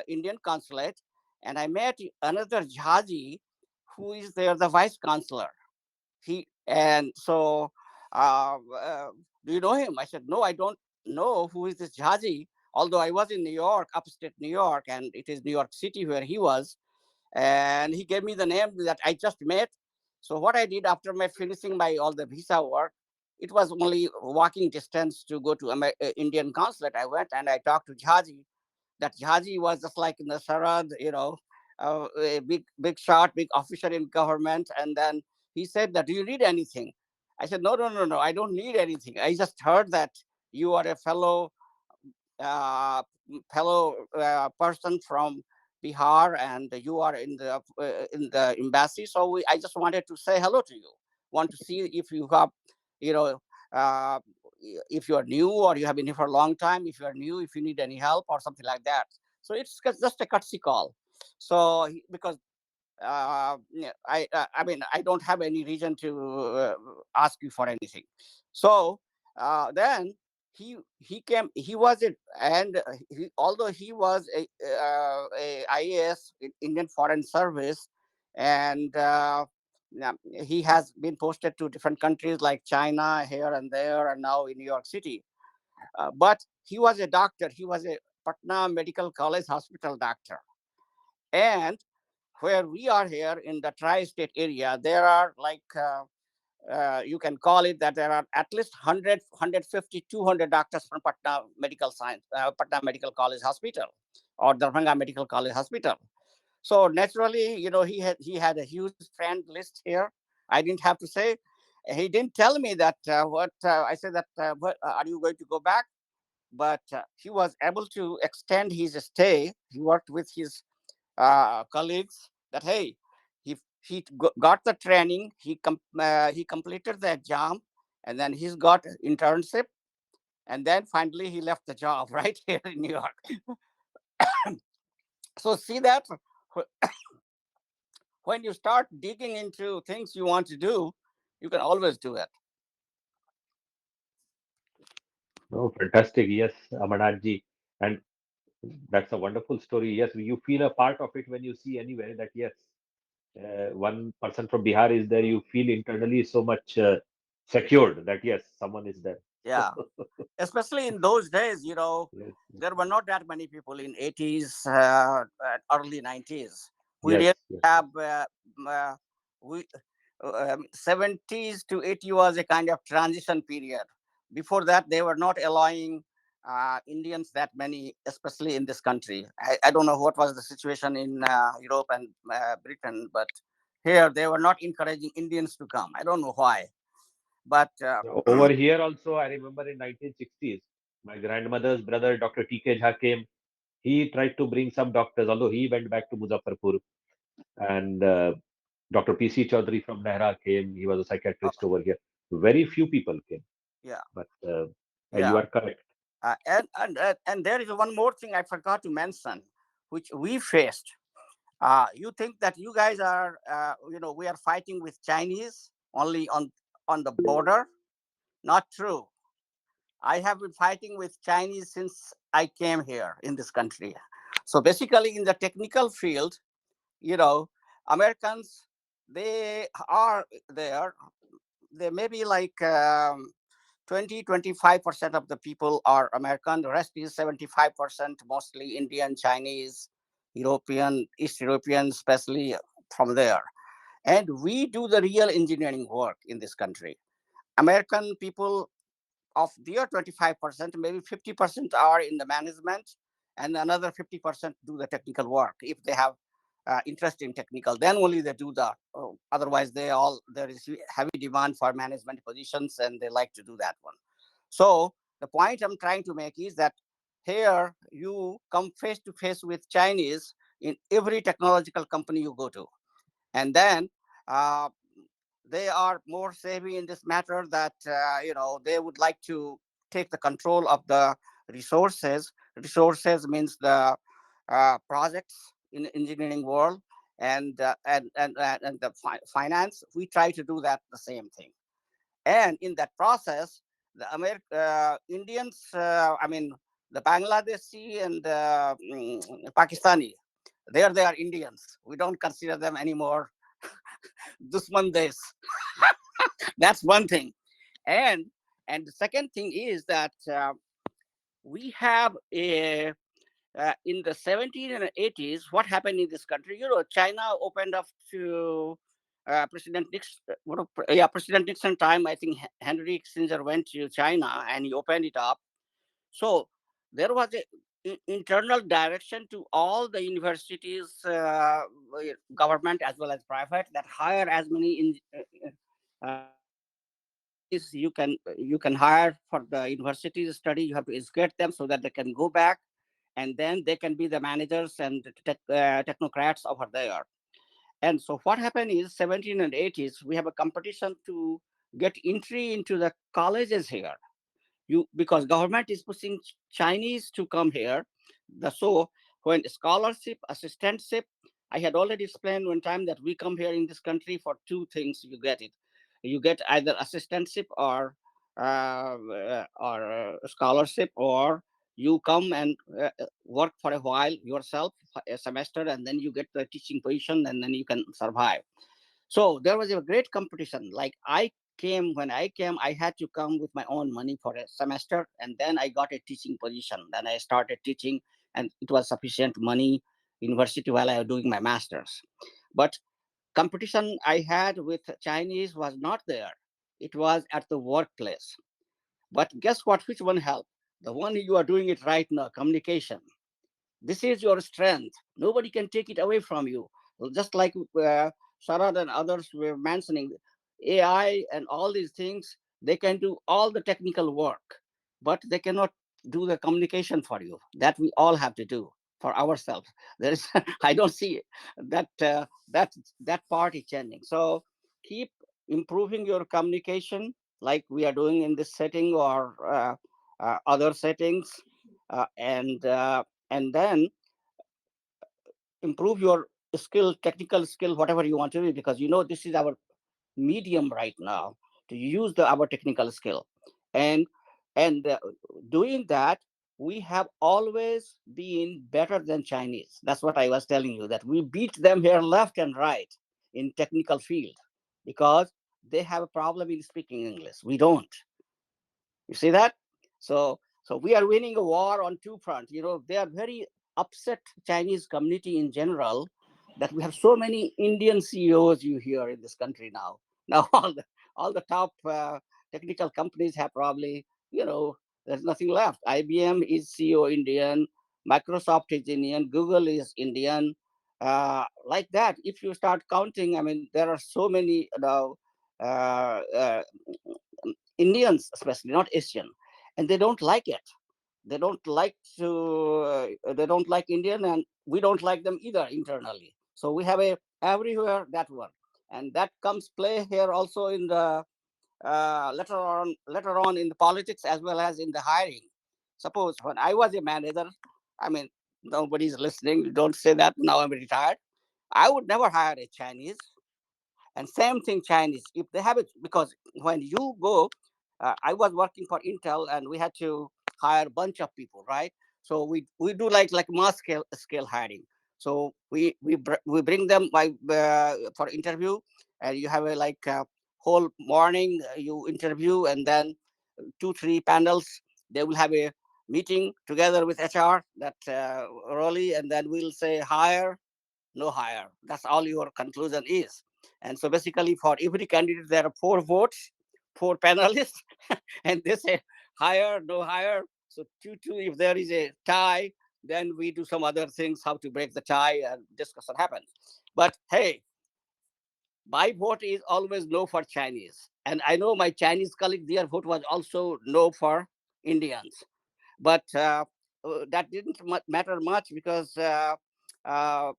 Indian consulate, and I met another Jhaji who is there, the vice consular. And so, do you know him? I said, no, I don't know who is this Jhaji, although I was in New York, upstate New York, and it is New York City where he was. And he gave me the name that I just met. So what I did after my finishing my all the visa work, it was only walking distance to go to Indian consulate. I went and I talked to Jhaji. That Jhaji was just like in the Sharad, a big shot, big officer in government. And then he said that, do you need anything? I said, no, no, no, no, I don't need anything. I just heard that you are a uh, fellow person from Bihar, and you are in the embassy. So I just wanted to say hello to you. Want to see if you have, you know, uh, if you are new or you have been here for a long time. If you are new, if you need any help or something like that. So it's just a courtesy call. So because yeah, I mean, I don't have any reason to ask you for anything. So then he came. He was it, and although he was a IAS, Indian Foreign Service, and yeah, he has been posted to different countries like China, here and there, and now in New York City. But he was a doctor. He was a Patna Medical College Hospital doctor, and where we are here in the tri-state area, there are like you can call it that there are at least 100, 150, 200 doctors from Patna Medical College Hospital or Darbhanga Medical College Hospital. So naturally, he had a huge friend list here. I didn't have to say. He didn't tell me that what I said that are you going to go back? But he was able to extend his stay. He worked with his colleagues that, hey, if got the training. He completed the exam, and then he's got internship, and then finally he left the job right here in New York. So see that when you start digging into things you want to do, you can always do it. Oh, fantastic. Yes, Amarnathji. And that's a wonderful story. Yes, you feel a part of it when you see anywhere that, yes, one person from Bihar is there. You feel internally so much secured that, yes, someone is there. Yeah, especially in those days, Yes, there were not that many people in 80s, early 90s. We yes, really yes. have uh, we 70s to 80 was a kind of transition period. Before that, they were not allowing Indians that many, especially in this country. I don't know what was the situation in Europe and Britain, but here they were not encouraging Indians to come. I don't know why, but Over here also, I remember in 1960s, my grandmother's brother, Dr. T.K. Jha came. He tried to bring some doctors, although he went back to Muzaffarpur. And Dr. P.C. Chaudhary from Nehra came. He was a psychiatrist over here. Very few people came, yeah, but you yeah. are correct. And there is one more thing I forgot to mention, which we faced. You think that you guys are, we are fighting with Chinese only on the border? Not true. I have been fighting with Chinese since I came here in this country. So basically, in the technical field, you know, Americans, they are there. They may be like 20-25% of the people are American. The rest is 75%, mostly Indian, Chinese, European, East European, especially from there. And we do the real engineering work in this country. American people, of their 25%, maybe 50% are in the management, and another 50% do the technical work. If they have interest in technical, then only they do that. Otherwise, there is heavy demand for management positions, and they like to do that one. So the point I'm trying to make is that here you come face to face with Chinese in every technological company you go to, and then uh, they are more savvy in this matter, that they would like to take the control of the resources means the projects in the engineering world, and the finance. We try to do that the same thing, and in that process the Indians, I mean the Bangladeshi and Pakistani, there they are Indians. We don't consider them anymore Dusman Des. That's one thing. And and the second thing is that we have a in the 70s and 80s, what happened in this country, China opened up to President Nixon. Yeah, President Nixon time, I think Henry Kissinger went to China and he opened it up. So there was a internal direction to all the universities, government as well as private, that hire as many Chinese you can hire for the university study. You have to educate them so that they can go back, and then they can be the managers and technocrats over there. And so what happened is 17 and 80s, we have a competition to get entry into the colleges here. Because government is pushing Chinese to come here. So when scholarship, assistantship, I had already explained one time that we come here in this country for two things. You get it. You get either assistantship or scholarship, or you come and work for a while yourself, a semester, and then you get the teaching position, and then you can survive. So there was a great competition. Like when I came, I had to come with my own money for a semester, and then I got a teaching position. Then I started teaching, and it was sufficient money university while I was doing my masters. But competition I had with Chinese was not there. It was at the workplace. But guess what? Which one helped? The one you are doing it right now, communication. This is your strength. Nobody can take it away from you. Well, just like Sharad and others were mentioning, AI and all these things, they can do all the technical work, but they cannot do the communication for you. That we all have to do. for ourselves. There is I don't see that that part is changing. So keep improving your communication, like we are doing in this setting or other settings, and then improve your skill, technical skill, whatever you want to do, because this is our medium right now to use our technical skill, and and doing that, we have always been better than Chinese. That's what I was telling you, that we beat them here left and right in technical field, because they have a problem in speaking English. We don't. You see that? So we are winning a war on two fronts. They are very upset, Chinese community in general, that we have so many Indian CEOs you hear in this country now. Now all the top technical companies have probably, there's nothing left. IBM is CEO Indian, Microsoft is Indian, Google is Indian. Like that, if you start counting, I mean, there are so many uh, uh, Indians, especially not Asian, and they don't like it. They don't like they don't like Indian, and we don't like them either internally. So we have a everywhere that one, and that comes play here also in the later on in the politics as well as in the hiring. Suppose when I was a manager, I mean, nobody's listening. Don't say that now. I'm retired. I would never hire a Chinese, and same thing, Chinese, if they have it, because when you go, I was working for Intel, and we had to hire a bunch of people, right? So we do like mass scale hiring. So we bring them by for interview, and you have a whole morning, you interview, and then 2 3 panels, they will have a meeting together with HR, that Rolly, and then we'll say hire, no hire. That's all your conclusion is. And so basically, for every candidate, there are 4 votes, 4 panelists, and they say hire, no hire. So 2-2, if there is a tie, then we do some other things, how to break the tie, and discussion happens. But hey, my vote is always no for Chinese. And I know my Chinese colleague, their vote was also no for Indians. But that didn't matter much, uh, uh,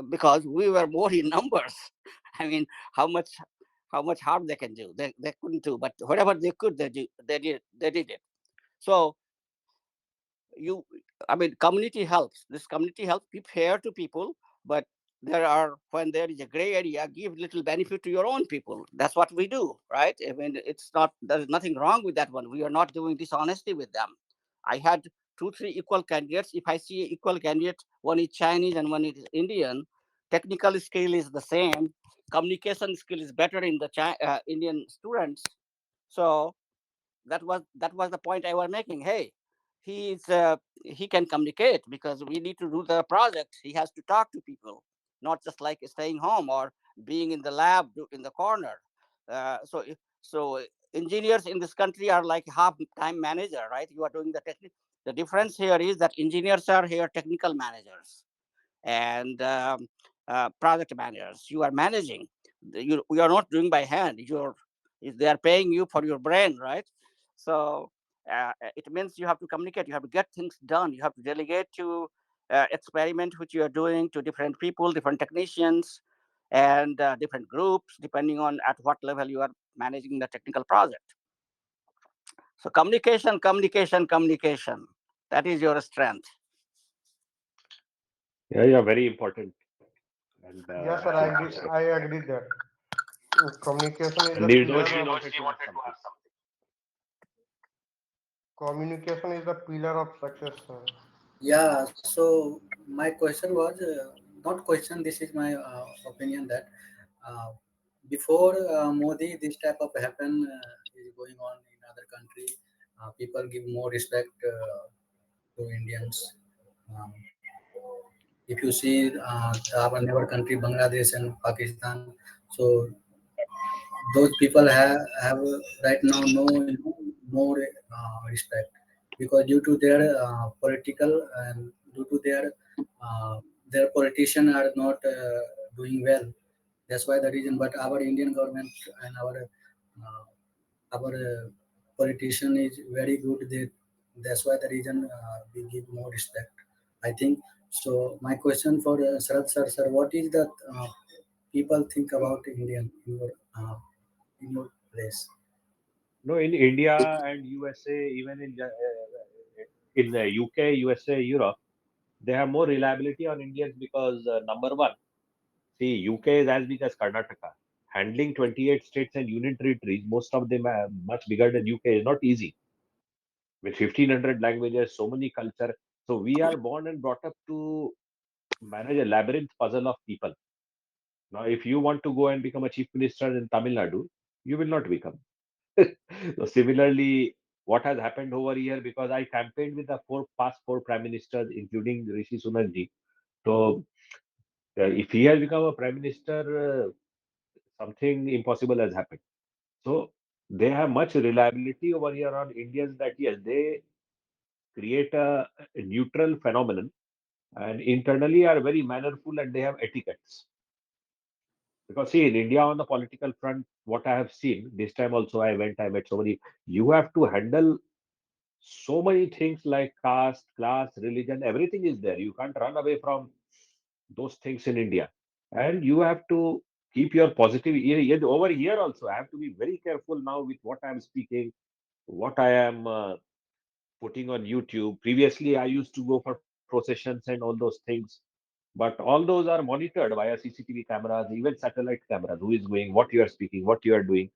because we were more in numbers. I mean, how much how much harm they can do? They couldn't do, but whatever they could, they did it. So you I mean, community helps. This community helps, be fair to people, but when there is a gray area, give little benefit to your own people. That's what we do, right? I mean, there's nothing wrong with that one. We are not doing dishonesty with them. I had 2 3 equal candidates. If I see equal candidate, one is Chinese and one is Indian, technical skill is the same, communication skill is better in the Indian students. So that was the point I was making. Hey, he can communicate, because we need to do the project. He has to talk to people, not just like staying home or being in the lab in the corner. So engineers in this country are like half time manager, right? You are doing the technique. The difference here is that engineers are here technical managers, and project managers. You are managing. You are not doing by hand. They are paying you for your brain, right? So it means you have to communicate. You have to get things done. You have to delegate to experiment which you are doing to different people, different technicians, and different groups, depending on at what level you are managing the technical project. So communication, communication, communication. That is your strength. Yeah, very important. And Yes, sir, should be so. I agree that communication is And the pillar Nirdoshi of wanted to add something. communication is the pillar of success, sir. Yeah, so my question was not question. This is my opinion that uh, before Modi, this type of happen is going on in other country. People give more respect to Indians. Um, if you see our neighbor country, Bangladesh and Pakistan, so those people have right now no more respect because due to their political and due to their politicians are not doing well. That's why the reason. But our Indian government and our politician is very good. That's why the reason we give more respect. I think so. My question for Sharad sir, what is that people think about Indian in your place? No, in India and USA, even in the UK, USA, Europe, they have more reliability on Indians because number one, see, UK is as big as Karnataka. Handling 28 states and union territories, most of them are much bigger than UK, is not easy. With 1500 languages, so many culture. So we are born and brought up to manage a labyrinth puzzle of people. Now, if you want to go and become a chief minister in Tamil Nadu, you will not become. So similarly, what has happened over here, because I campaigned with the past four prime ministers, including Rishi Sunakji. So if he has become a prime minister, something impossible has happened. So they have much reliability over here on Indians that yes, they create a neutral phenomenon and internally are very mannerful and they have etiquettes. Because see, in India on the political front, what I have seen this time also, I went, I met so many. You have to handle so many things like caste, class, religion, everything is there. You can't run away from those things in India. And you have to keep your positive over here also. I have to be very careful now with what I am speaking, what I am putting on YouTube. Previously, I used to go for processions and all those things. But all those are monitored via CCTV cameras, even satellite cameras. Who is going, what you are speaking, what you are doing.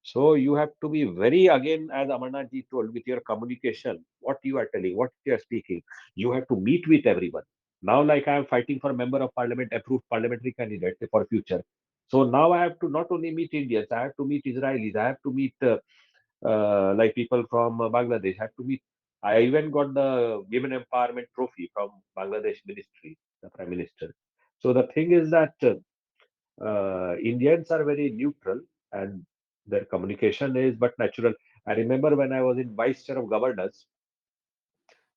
So you have to be very, again, as Amarnath ji told, with your communication, what you are telling, what you are speaking. You have to meet with everyone. Now, like I am fighting for member of parliament, approved parliamentary candidate for future. So now I have to not only meet Indians, I have to meet Israelis, I have to meet like people from Bangladesh, I have to meet. I even got the Women Empowerment Trophy from Bangladesh Ministry, the Prime Minister. So the thing is that Indians are very neutral and their communication is but natural. I remember when I was in Vice Chair of Governors,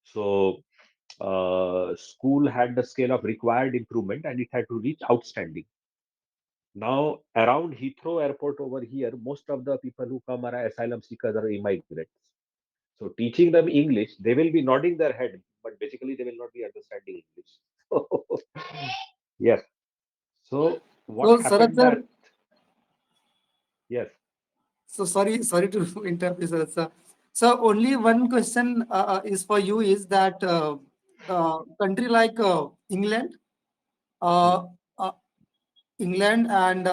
so school had the scale of required improvement and it had to reach outstanding. Now, around Heathrow Airport over here, most of the people who come are asylum seekers or immigrants. So teaching them English, they will be nodding their head, but basically they will not be understanding English. Yes. So what So, Sarath happened sir, that yes. so sorry to interrupt you, Sarath sir. So, only one question is for you is that country like England, Hmm. uh, uh, England and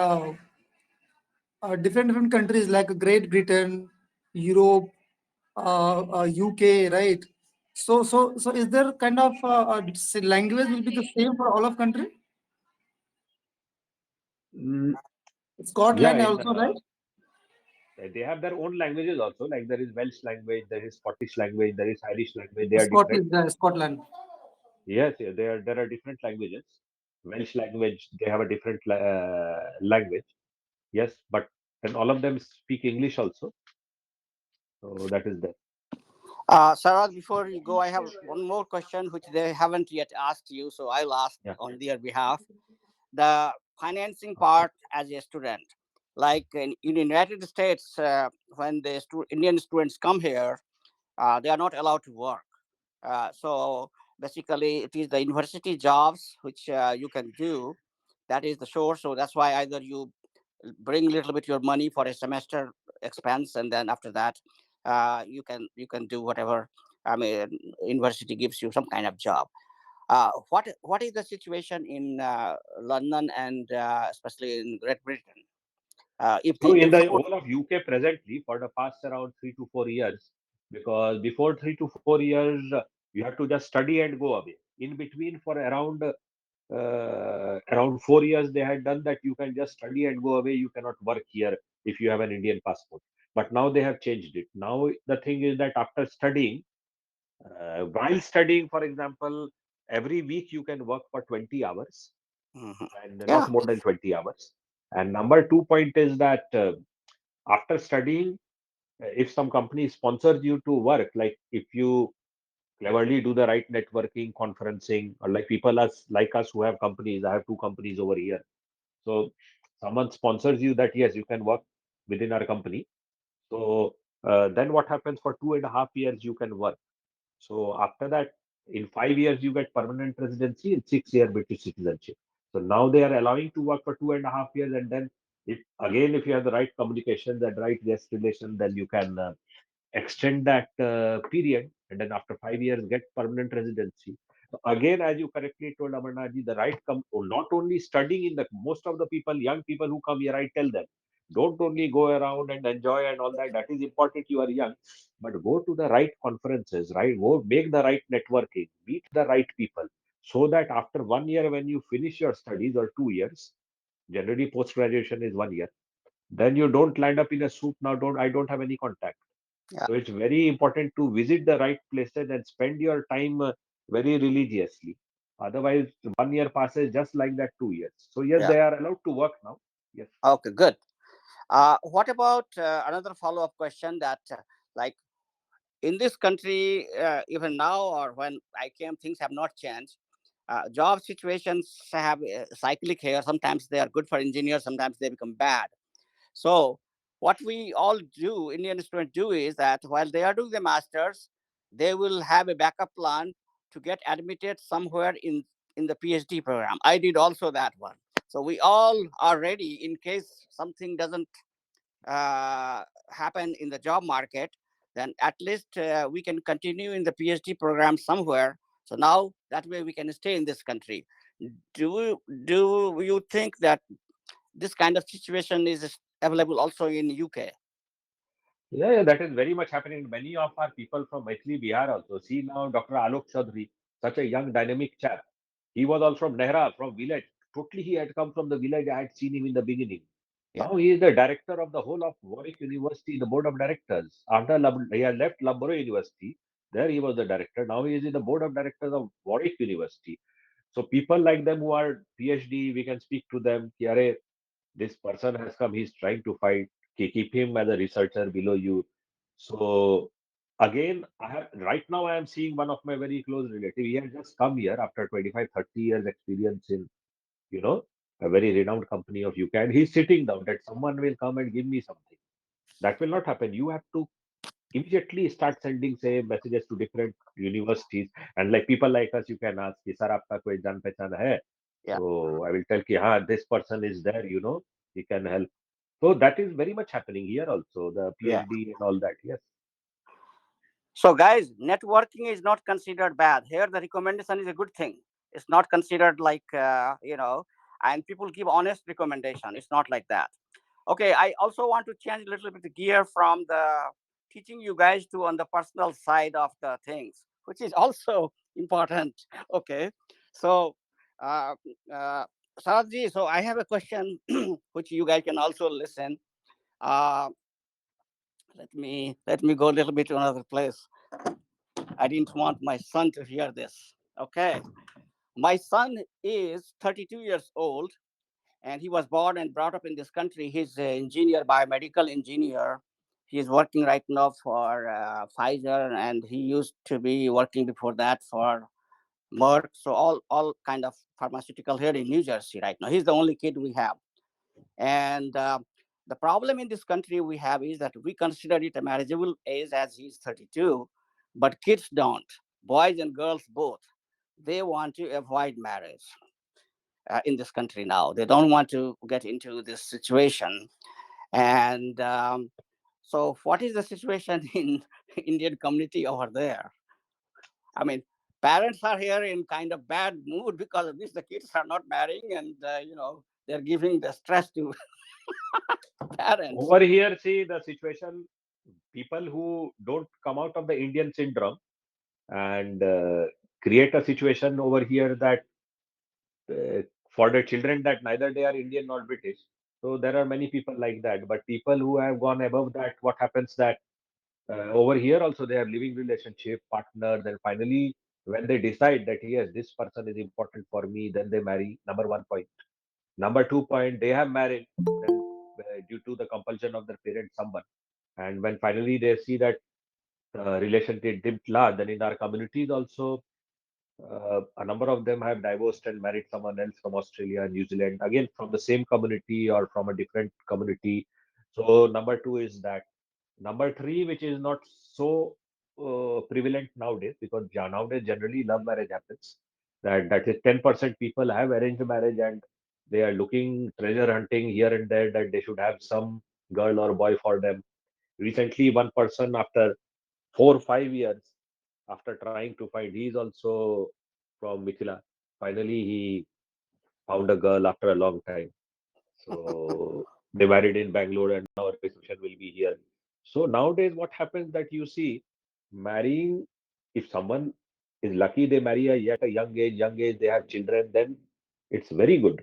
different countries like Great Britain, Europe, UK, right? So is there kind of language will be the same for all of country? Mm, yeah, Scotland in also, right? they have their own languages also. Like there is Welsh language, there is Scottish language, there is Irish language. They are different. Scotland, Scotland. Yes, yeah, there are different languages. Welsh language, they have a different language. Yes, but then all of them speak English also. So that is there. Sarah, before you go, I have one more question which they haven't yet asked you, so I'll ask Yeah. on their behalf. The financing Okay. part as a student, like in United States, when the Indian students come here, they are not allowed to work. So basically, it is the university jobs which you can do. That is the source. So that's why either you bring a little bit your money for a semester expense, and then after that, you can do whatever. I mean, university gives you some kind of job. What is the situation in London and especially in Great Britain? If So the in if the suppose. whole of UK presently, for the past around 3 to 4 years, because before 3 to 4 years, you have to just study and go away. In between, for around 4 years, they had done that you can just study and go away. You cannot work here if you have an Indian passport. But now they have changed it. Now the thing is that after studying, while studying, for example, every week you can work for 20 hours Mhm. and Yeah. not more than 20 hours. And number two point is that after studying, if some company sponsors you to work, like if you cleverly do the right networking, conferencing, or like people as like us who have companies, I have two companies over here. So someone sponsors you that yes, you can work within our company. So then what happens for 2.5 years you can work. So after that, In 5 years, you get permanent residency. In 6 year British citizenship. So now they are allowing to work for 2.5 years, and then if again if you have the right communication, and right guest relation, then you can extend that period, and then after 5 years get permanent residency. So again, as you correctly told Amarnathji, the right come not only studying in the most of the people, young people who come here, I tell them, don't only go around and enjoy and all that. That is important. You are young, but go to the right conferences, right? Go make the right networking, meet the right people, so that after 1 year, when you finish your studies, or 2 years, generally post graduation is 1 year, then you don't land up in a suit. Now, don't I don't have any contact. Yeah, So it's very important to visit the right places and spend your time very religiously. Otherwise, 1 year passes just like that, 2 years. So yes, yeah. they are allowed to work now. Yes. Okay, good. What about another follow-up question that, like, in this country, even now or when I came, things have not changed. Job situations have cyclic here. Sometimes they are good for engineers, sometimes they become bad. So, what we all do, Indian students do, is that while they are doing the masters, they will have a backup plan to get admitted somewhere in the PhD program. I did also that one. So we all are ready in case something doesn't happen in the job market. Then at least we can continue in the PhD program somewhere. So now that way we can stay in this country. Do you think that this kind of situation is available also in UK? Yeah, yeah, that is very much happening. Many of our people from Maithili, Bihar also. See now, Dr. Alok Chaudhary, such a young, dynamic chap. He was also from Nehra, from village. Totally, he had come from the village. I had seen him in the beginning. Yeah, Now he is the director of the whole of Warwick University, the board of directors. After he had left Loughborough University, there he was the director. Now he is in the board of directors of Warwick University. So people like them who are PhD, we can speak to them. कि, "अरे, this person has come, he's trying to fight. Keep him as a researcher below you." So again, right now I am seeing one of my very close relative. He has just come here after 25, 30 years experience in, you know, a very renowned company of UK. And he's sitting down that someone will come and give me something. That will not happen. You have to immediately start sending, say, messages to different universities. And like people like us, you can ask, कि, "Sir, आपका कोई जान पहचान है?" yeah, So I will tell कि, "हाँ, this person is there, he can help." So that is very much happening here also, the yeah. PhD and all that. Yes. So, guys, networking is not considered bad. Here, the recommendation is a good thing. It's not considered like, and people give honest recommendation. It's not like that. Okay, I also want to change a little bit the gear from the teaching you guys to on the personal side of the things, which is also important. Okay, so, uh, uh, Saradji, so I have a question which you guys can also listen. Uh, let me go a little bit to another place. I didn't want my son to hear this. Okay. My son is 32 years old and he was born and brought up in this country. He's an engineer, biomedical engineer. He is working right now for Pfizer, and he used to be working before that for Merck. So all kind of pharmaceutical here in New Jersey right now. He's the only kid we have. And the problem in this country we have is that we consider it a marriageable age as he's 32, but kids don't. Boys and girls both. They want to avoid marriage in this country now. They don't want to get into this situation. And so, what is the situation in Indian community over there? I mean, parents are here in kind of bad mood because of this. The kids are not marrying, and they're giving the stress to parents. Over here, see the situation, people who don't come out of the Indian syndrome and create a situation over here that uh, for the children that neither they are Indian nor British. So there are many people like that. But people who have gone above that, what happens that over here also they have living relationship, partner. Then finally, when they decide that yes, this person is important for me, then they marry. Number one point. Number 2 point, they have married. Then due to the compulsion of their parents, someone. And when finally they see that relationship dipped la, then in our communities also a number of them have divorced and married someone else from Australia, New Zealand, again from the same community or from a different community. So number two is that. Number three, which is not so prevalent nowadays because nowadays generally love marriage happens. That is 10% people have arranged marriage and they are looking treasure hunting here and there that they should have some girl or boy for them. Recently, one person after 4 5 years after trying to find, he is also from Mithila. Finally, he found a girl after a long time. So they married in Bangalore, and now reception will be here. So nowadays, what happens that you see marrying, if someone is lucky, they marry yet a young age, they have children, then it's very good.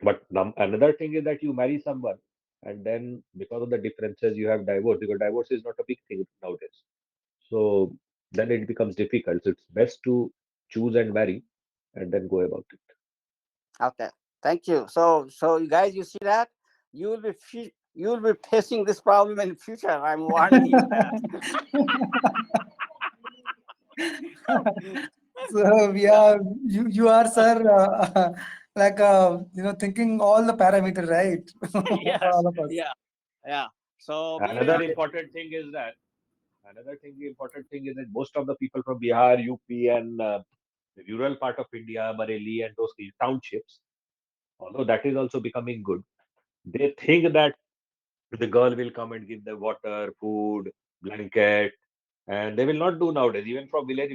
But another thing is that you marry someone, and then because of the differences, you have divorce, because divorce is not a big thing nowadays. So then it becomes difficult. So it's best to choose and marry and then go about it. Okay, thank you. So you guys, you see that you will be facing this problem in future. I'm warning you that. So Yeah. yeah, you are, sir, like thinking all the parameter, right? For Yes. all of us. Yeah. Yeah. So be Another very. important thing is that the important thing is that most of the people from Bihar, UP, and the rural part of India, Bareilly, and those townships, although that is also becoming good, they think that the girl will come and give them water, food, blanket, and they will not do nowadays. Even from village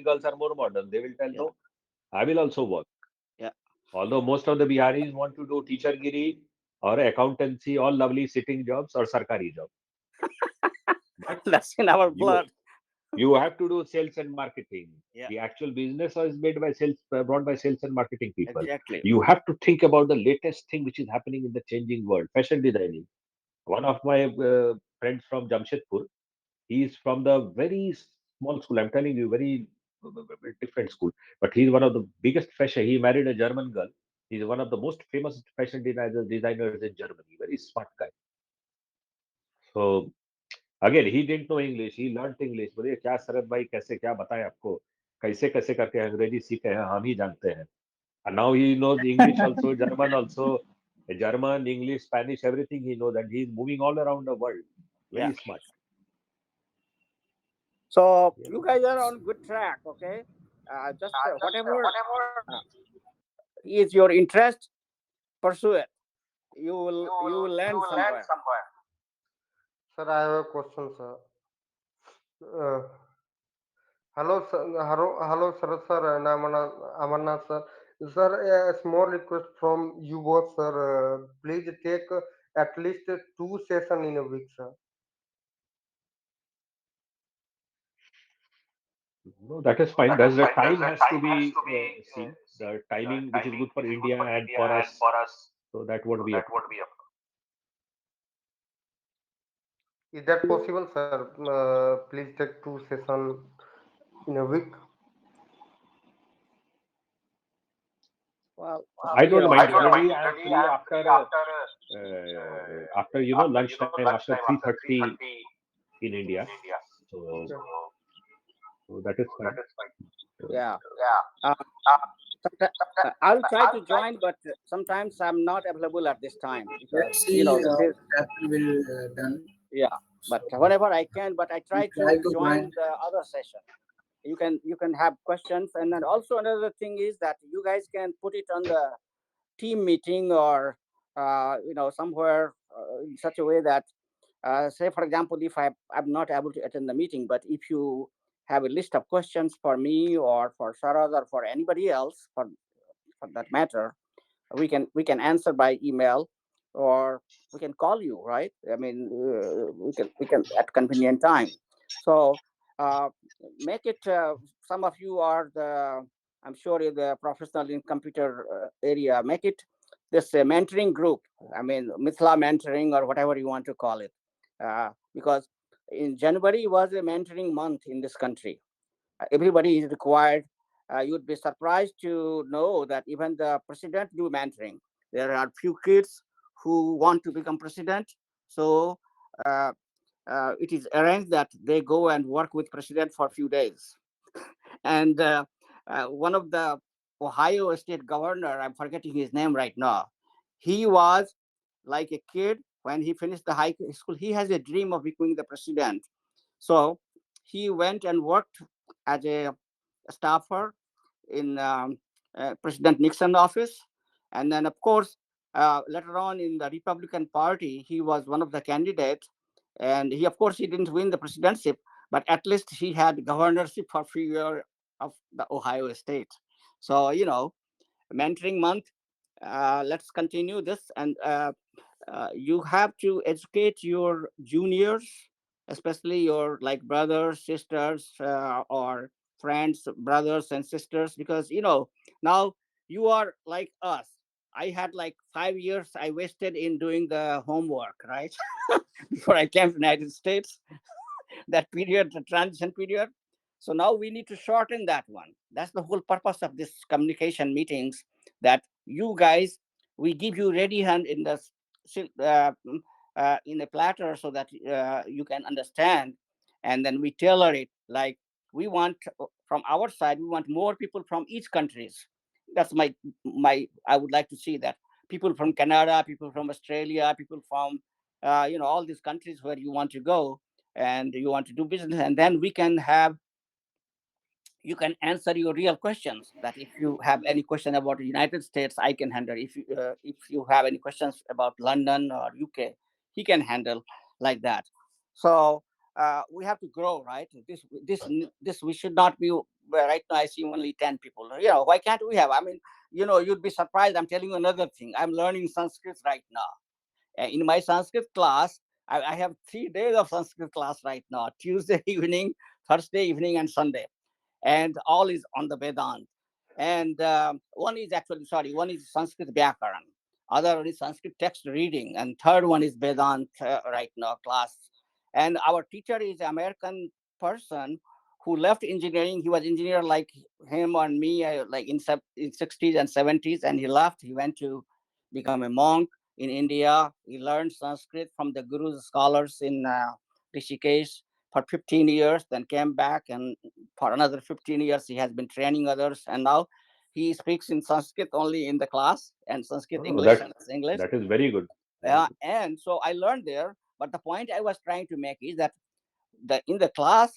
girls are more modern. They will tell, Yeah. no, I will also work. Yeah. Although most of the Biharis want to do teachergiri or accountancy, all lovely sitting jobs or sarkari job. But That's in our you blood. you have to do sales and marketing. Yeah. The actual business is made by sales, brought by sales and marketing people. Exactly. You have to think about the latest thing which is happening in the changing world, fashion designing. One of my friends from Jamshedpur, he is from the very small school. I'm telling you, very different school. But he's one of the biggest fashion. He married a German girl. He's one of the most famous fashion designers in Germany. Very smart guy. So again he didn't know English he learn English बोलिए क्या शरद भाई कैसे क्या बताएं आपको कैसे कैसे करके अंग्रेजी सीखे हैं हम ही जानते हैं and now he knows English also German English Spanish everything he knows and he is moving all around the world Yeah. very smart So yeah. you guys are on good track. Okay. Just whatever uh, is your interest, pursue it. You will land somewhere. Sir, I have a question, sir. Uh, hello, sir. Hello, Sharad sir, and Amarnath sir. Sir, a small request from you both, sir. Please take at least two sessions in a week, sir. No, that is fine. There's the time has to be seen the timing which is good for India and for us so that won't be a problem. Is that possible, sir? Please take two sessions in a week. Well, I don't mind. okay. Generally, I am free after lunchtime after 3:30 in India. So, Okay. so that is fine. So, Yeah. Uh, I'll try to join, but sometimes I'm not available at this time Let's because see this is, what happened will done. yeah. But So whenever I can, but I we try try to to join join. the other session. You can have questions, and then also another thing is that you guys can put it on the team meeting or somewhere in such a way that say for example if I'm not able to attend the meeting, but if you have a list of questions for me or for Sharad or for anybody else for that matter, we can answer by email or we can call you, right? I mean, we can at convenient time. So uh, make it some of you are the, I'm sure you're the professional in computer area, make it this mentoring group. I mean, Mithla mentoring or whatever you want to call it, because in January was a mentoring month in this country. Everybody is required. You'd be surprised to know that even the president do mentoring. There are few kids who want to become president, so uh, it is arranged that they go and work with president for a few days. And one of the Ohio state governor, I'm forgetting his name right now, he was like a kid when he finished the high school. He has a dream of becoming the president. So he went and worked as a staffer in President Nixon office, and then of course later on in the Republican Party he was one of the candidates, and he of course he didn't win the presidency, but at least he had governorship for a few years of the Ohio state. So mentoring month. Let's continue this, and you have to educate your juniors, especially your like brothers, sisters, or friends, brothers and sisters, because now you are like us. I had like 5 years I wasted in doing the homework, right? Before I came to the United States, that period, the transition period. So now we need to shorten that one. That's the whole purpose of this communication meetings. That you guys, we give you ready hand in the in a platter so that you can understand, and then we tailor it. Like we want from our side, we want more people from each countries. That's my. I would like to see that people from Canada, people from Australia, people from all these countries where you want to go and you want to do business, and then we can have you can answer your real questions. That if you have any question about the United States, I can handle. If you have any questions about London or UK, he can handle like that. So we have to grow, right? This we should not be right now. I see only 10 people. Why can't we have? I mean, you'd be surprised. I'm telling you another thing. I'm learning Sanskrit right now. In my Sanskrit class, I have 3 days of Sanskrit class right now: Tuesday evening, Thursday evening, and Sunday, and all is on the Vedant. And one is actually, sorry, one is Sanskrit Vyakaran, other one is Sanskrit text reading, and third one is Vedant right now class. And our teacher is American person who left engineering. He was engineer like him and me, like in 60s and 70s, and he left. He went to become a monk in India. He learned Sanskrit from the gurus, scholars in Rishikesh for 15 years, then came back, and for another 15 years, he has been training others. And now he speaks in Sanskrit only in the class, and Sanskrit Oh, English that and English. that is very good. Very good. And so I learned there. But the point I was trying to make is that in the class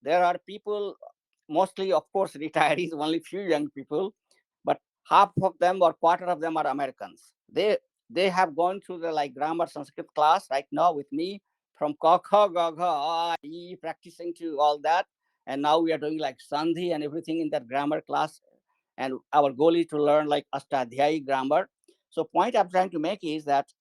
there are people, mostly of course retirees, only few young people, but half of them or quarter of them are Americans. They have gone through the like grammar Sanskrit class right now with me, from kha ga practicing to all that, and now we are doing like sandhi and everything in that grammar class, and our goal is to learn like Astadhyayi grammar. So point I'm trying to make is that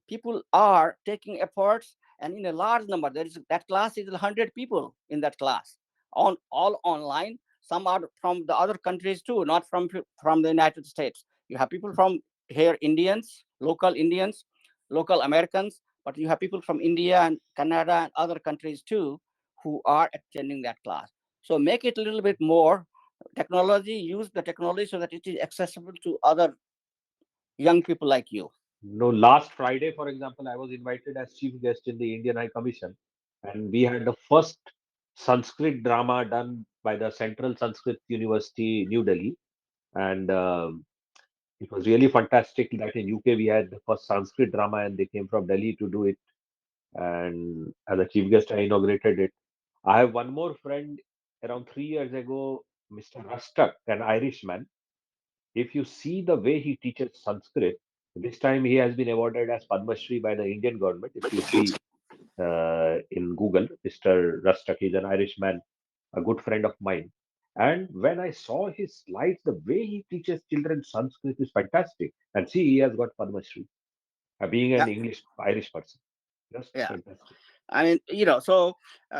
people are taking efforts, and in a large number. There is that class is 100 people in that class, on all online. Some are from the other countries too, not from the United States. You have people from here, Indians, local Americans, but you have people from India and Canada and other countries too who are attending that class. So make it a little bit more technology. Use the technology so that it is accessible to other young people like you. No, last Friday, for example, I was invited as chief guest in the Indian High Commission, and we had the first Sanskrit drama done by the Central Sanskrit University, New Delhi, and it was really fantastic that in UK we had the first Sanskrit drama, and they came from Delhi to do it. And as a chief guest, I inaugurated it. I have one more friend around 3 years ago, Mr. Rustak, an Irishman. If you see the way he teaches Sanskrit, this time he has been awarded as Padma Shri by the Indian government. If you see in Google, Mr. Rustak, he's an Irishman, a good friend of mine. And when I saw his slides, the way he teaches children Sanskrit is fantastic. And see, he has got Padma Shri, being Yeah, an English Irish person. Just yeah. fantastic. I mean, so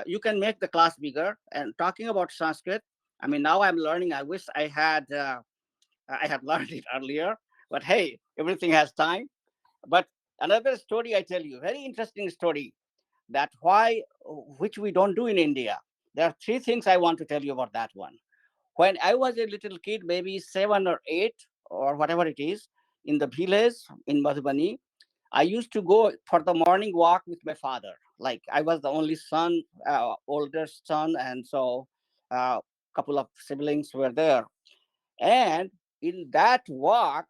you can make the class bigger. And talking about Sanskrit, I mean, now I'm learning. I wish I had learned it earlier, but hey, everything has time. But another story I tell you, very interesting story, that which we don't do in India. There are three things I want to tell you about that one. When I was a little kid, maybe 7 or 8 or whatever it is, in the village in Madhubani, I used to go for the morning walk with my father. Like I was the only son, older son, and so a couple of siblings were there. And in that walk,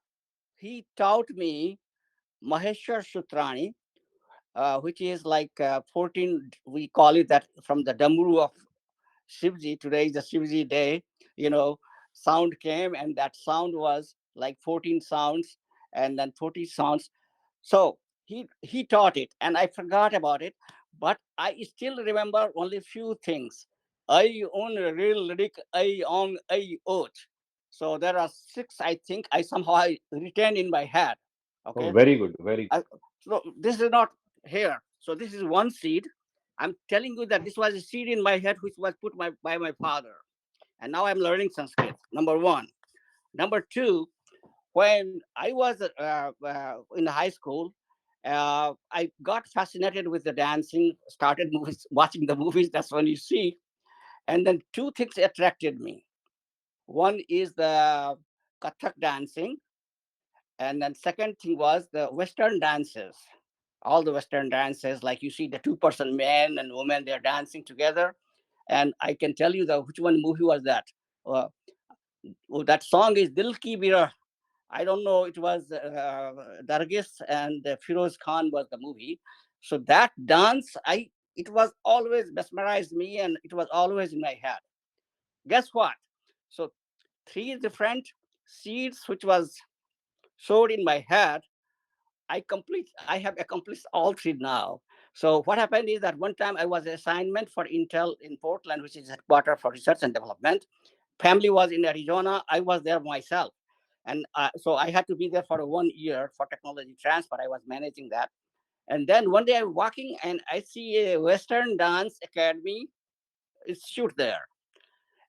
he taught me Maheshwar Sutrani, which is like 14, we call it that, from the Damru of Shivji. Today is the Shivji day. You know, sound came, and that sound was like 14 sounds, and then 40 sounds. So he taught it, and I forgot about it, but I still remember only few things. I own a real lyric. I on I oat. So there are six. I think I somehow I retain in my head. Oh, Okay. very good, very good. I, so this is not here. So this is one seed. I'm telling you that this was a seed in my head which was put by my father, and now I'm learning Sanskrit. Number one. Number two, when I was in high school, I got fascinated with the dancing. Started movies, watching the movies. That's when you see. And then two things attracted me. One is the Kathak dancing, and then second thing was the Western dances. All the Western dances, like you see the two-person men and women, they're dancing together. And I can tell you the which one movie was that. Uh, that song is Dil Ki Bira. I don't know. It was Dargis and Firoz Khan was the movie. So that dance, I it was always mesmerized me, and it was always in my head. Guess what? So three different seeds which was showed in my head. I have accomplished all three now. So what happened is that one time I was assignment for Intel in Portland, which is headquarters for research and development. Family was in Arizona. I was there myself, and so I had to be there for 1 year for technology transfer. I was managing that, and then one day I'm walking and I see a Western Dance Academy institute there.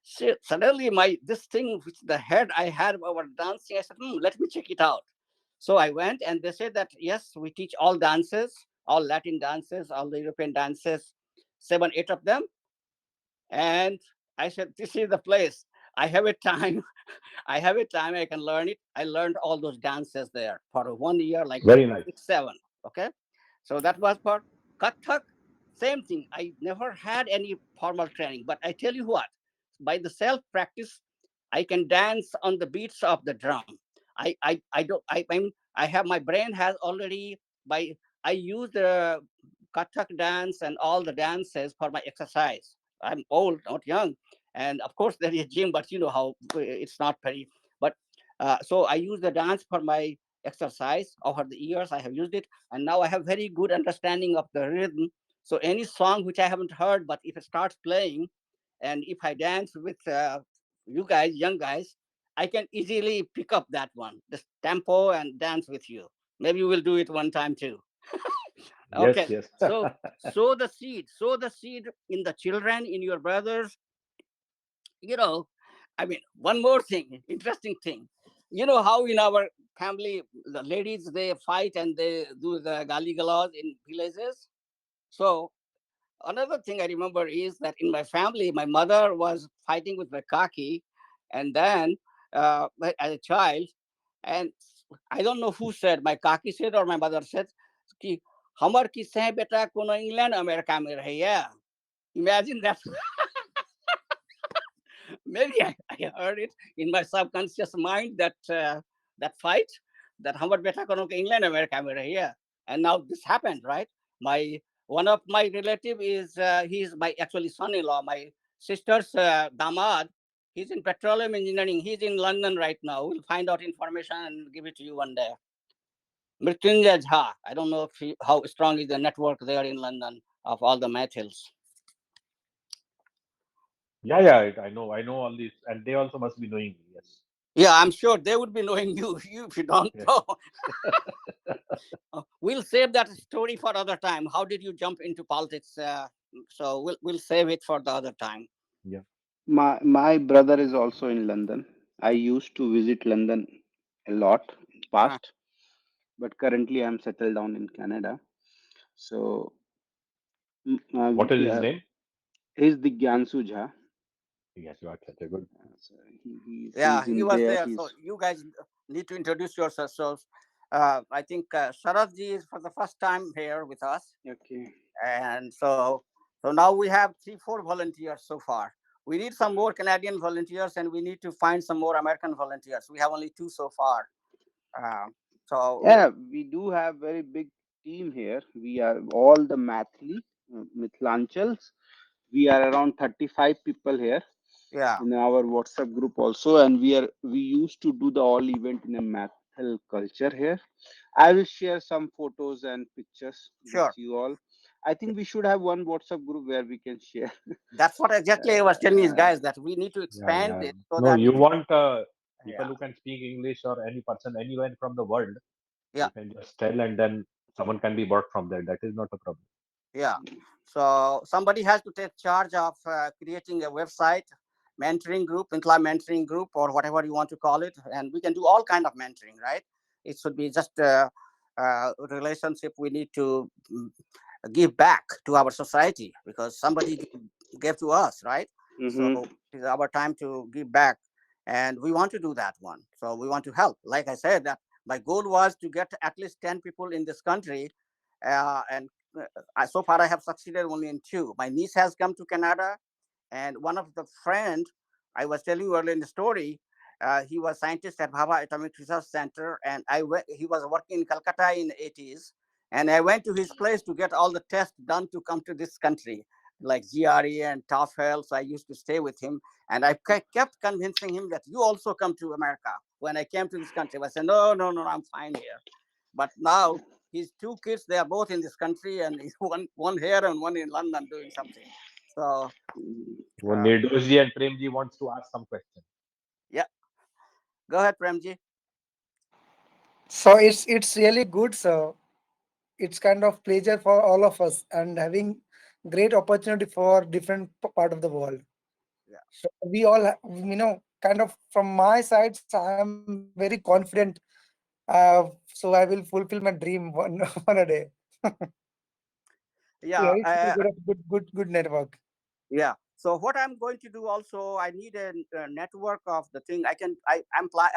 So suddenly my this thing which the head I had about dancing, I said, let me check it out. So I went and they said that yes, we teach all dances, all Latin dances, all the European dances, seven, eight of them. And I said, this is the place. I have a time. I have a time. I can learn it. I learned all those dances there for 1 year, like Very nice. 6, 7. Okay. So that was for Kathak. Same thing. I never had any formal training, but I tell you what, by the self practice, I can dance on the beats of the drum. I don't, I have my brain has already by, I use the Kathak dance and all the dances for my exercise. I'm old, not young. And of course, there is gym, but you know how it's not very. But so I use the dance for my exercise. Over the years, I have used it, and now I have very good understanding of the rhythm. So any song which I haven't heard, but if it starts playing, and if I dance with you guys, young guys, I can easily pick up that one, the tempo, and dance with you. Maybe we'll do it one time too. Yes, Okay. yes. So sow the seed in the children, in your brothers. You know, I mean, one more thing, interesting thing. You know how in our family, the ladies they fight and they do the gali galas in villages. So another thing I remember is that in my family, my mother was fighting with my kaki, and then as a child, and I don't know who said, my kaki said or my mother said, कि हमर किस्से हैं बेटा कोनो England America में रहिए. Imagine that. Maybe I heard it in my subconscious mind that that fight that Hamad Beta Kono ke England America में रहिए. And now this happened, right? My one of my relative is he's my actually son-in-law, my sister's damad. He's in petroleum engineering. He's in London right now. We'll find out information and give it to you one day. Mrityunjay Jha. I don't know if how strong is the network there in London of all the metals. Yeah, yeah, I know all these, and they also must be knowing me. Yes, Yeah, I'm sure they would be knowing you. You if you don't yes, know. We'll save that story for other time. How did you jump into politics? So we'll save it for the other time. yeah. My brother is also in London. I used to visit London a lot in Uh, past, but currently I'm settled down in Canada. So What is his yeah, name? he's the Gyansu Jha. Yes, you are such a good. So he's yeah, he in was there. there. So He's you guys need to introduce yourselves. So I think Sharad ji is for the first time here with us, okay. and so now we have 3, 4 volunteers so far. We need some more Canadian volunteers, and we need to find some more American volunteers. We have only 2 so far. Uh, so Yeah, we do have very big team here. We are all the Mathli, Mithlanchals. We are around 35 people here Yeah, in our WhatsApp group also, and we used to do the all event in a Mathil culture here. I will share some photos and pictures with sure. you all. I think we should have one WhatsApp group where we can share. That's what exactly I was telling these Uh, guys, that we need to Yeah, expand yeah. it so No, that you want people yeah, who can speak English or any person anywhere from the world. yeah, You can just tell, and then someone can be brought from there. That is not a problem. yeah. So somebody has to take charge of creating a website, mentoring group, employee mentoring group, or whatever you want to call it, and we can do all kind of mentoring, right? It should be just a relationship. We need to give back to our society because somebody gave to us, right? So mhm. it's our time to give back, and we want to do that one. So we want to help. Like I said, that my goal was to get at least 10 people in this country, and so far I have succeeded only in two. My niece has come to Canada, and one of the friend I was telling you earlier in the story, he was scientist at Bhabha Atomic Research Center, and he was working in Calcutta in the 80s, and I went to his place to get all the tests done to come to this country, like GRE and TOEFL. So I used to stay with him, and I kept convincing him that you also come to America. When I came to this country, I said, no, no, no, I'm fine here. But now his two kids, they are both in this country, and he's one here and one in London doing something. So When uh, Nirdoshi and Premji wants to ask some question. yeah, go ahead, Premji. So it's really good, sir. It's kind of pleasure for all of us and having great opportunity for different part of the world. Yeah, So we all, kind of from my side, so I'm very confident. So I will fulfill my dream one one a day. Yeah, yeah. it's a good network. Yeah. So what I'm going to do also, I need a network of the thing. I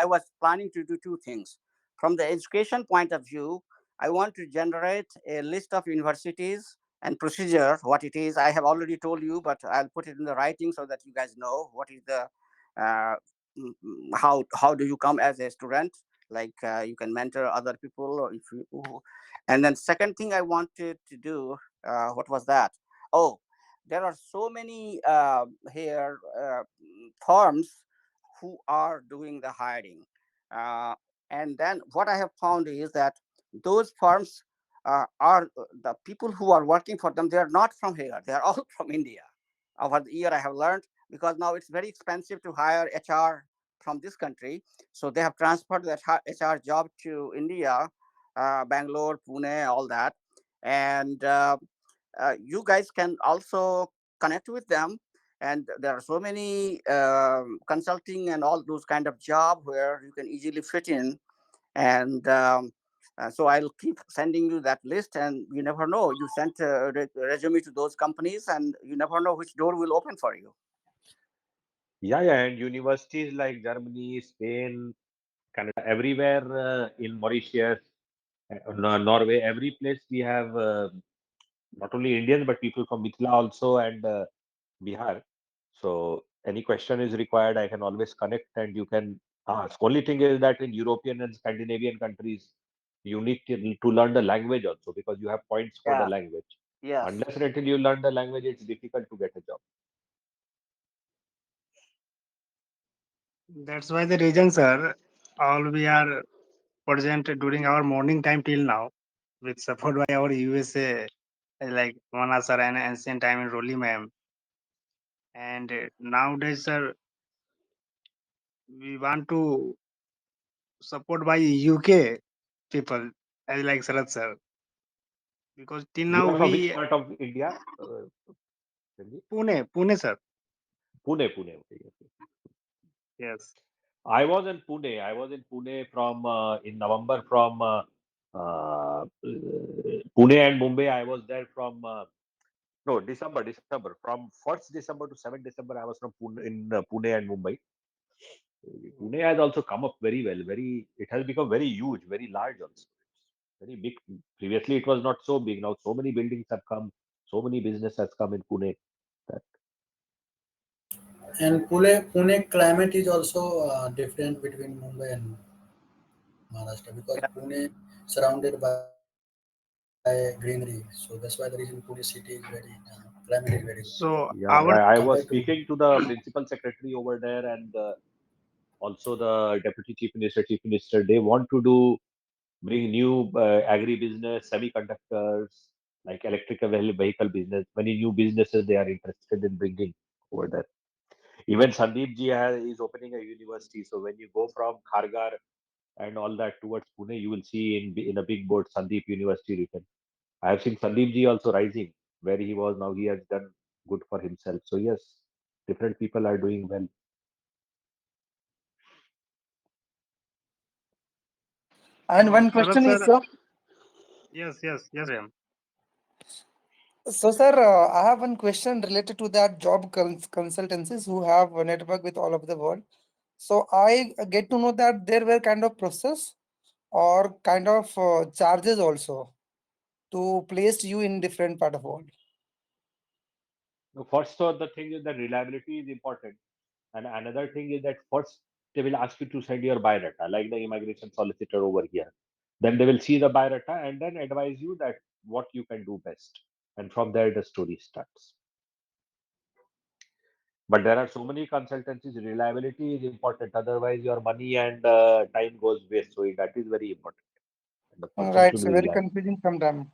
was planning to do two things. From the education point of view, I want to generate a list of universities and procedure. What it is, I have already told you, but I'll put it in the writing so that you guys know what is the uh, how do you come as a student. Like you can mentor other people, or if you, and then second thing I wanted to do, what was that? Oh, there are so many here firms who are doing the hiring. Uh, and then what I have found is that those firms are the people who are working for them, they are not from here. They are all from India. Over the year, I have learned because now it's very expensive to hire HR from this country. So they have transferred that HR job to India, Bangalore, Pune, all that. And you guys can also connect with them, and there are so many consulting and all those kind of job where you can easily fit in. And so I'll keep sending you that list, and you never know, you send a resume to those companies and you never know which door will open for you. Yeah, yeah, and universities like Germany, Spain, Canada, everywhere in Mauritius, Norway, every place we have not only Indians but people from Mithila also and Bihar. So any question is required, I can always connect and you can ask. Only thing is that in European and Scandinavian countries, you need to learn the language also because you have points for the Yeah. language. Yes. Unless and until you learn the language, it's difficult to get a job. That's why the reason, sir, all we are present during our morning time till now, with support by our USA, like Mana sir and ancient time in Roli ma'am. And nowadays, sir, we want to support by UK people, as like Sharad sir, because till You now are from which we part of India? Sanjeev? Pune, sir. Pune, Pune. Okay, okay. Yes. I was in Pune. I was in Pune from in November from Pune and Mumbai. I was there from no December from 1st December to 7th December. I was from Pune in Pune and Mumbai. Pune has also come up very well. Very, it has become very huge, very large also. It's very big. Previously, it was not so big. Now, so many buildings have come. So many business has come in Pune. That, And Pune climate is also different between Mumbai and Maharashtra because Yeah. Pune surrounded by greenery, so that's why the reason Pune city is very climate is very good Yeah, I was compared to. speaking to the principal secretary over there and also the deputy chief minister. They want to do bring new agri-business, semiconductors, like electrical vehicle business. Many new businesses they are interested in bringing over there. Even Sandeep ji is opening a university. So when you go from Khargar and all that towards Pune, you will see in a big board Sandeep University written. I have seen Sandeep ji also rising where he was now. He has done good for himself. So yes, different people are doing well. And one question is, sir. So, sir, I have one question related to that job consultancies who have a network with all over the world. So, I get to know that there were kind of process or kind of charges also to place you in different part of world. No, first, so the thing is that reliability is important. And another thing is that first they will ask you to send your biodata, like the immigration solicitor over here. Then they will see the biodata and then advise you that what you can do best. And from there the story starts. But there are so many consultancies, reliability is important. Otherwise, your money and time goes waste. So that is very important. And the person Right, should so be very reliable. confusing sometimes.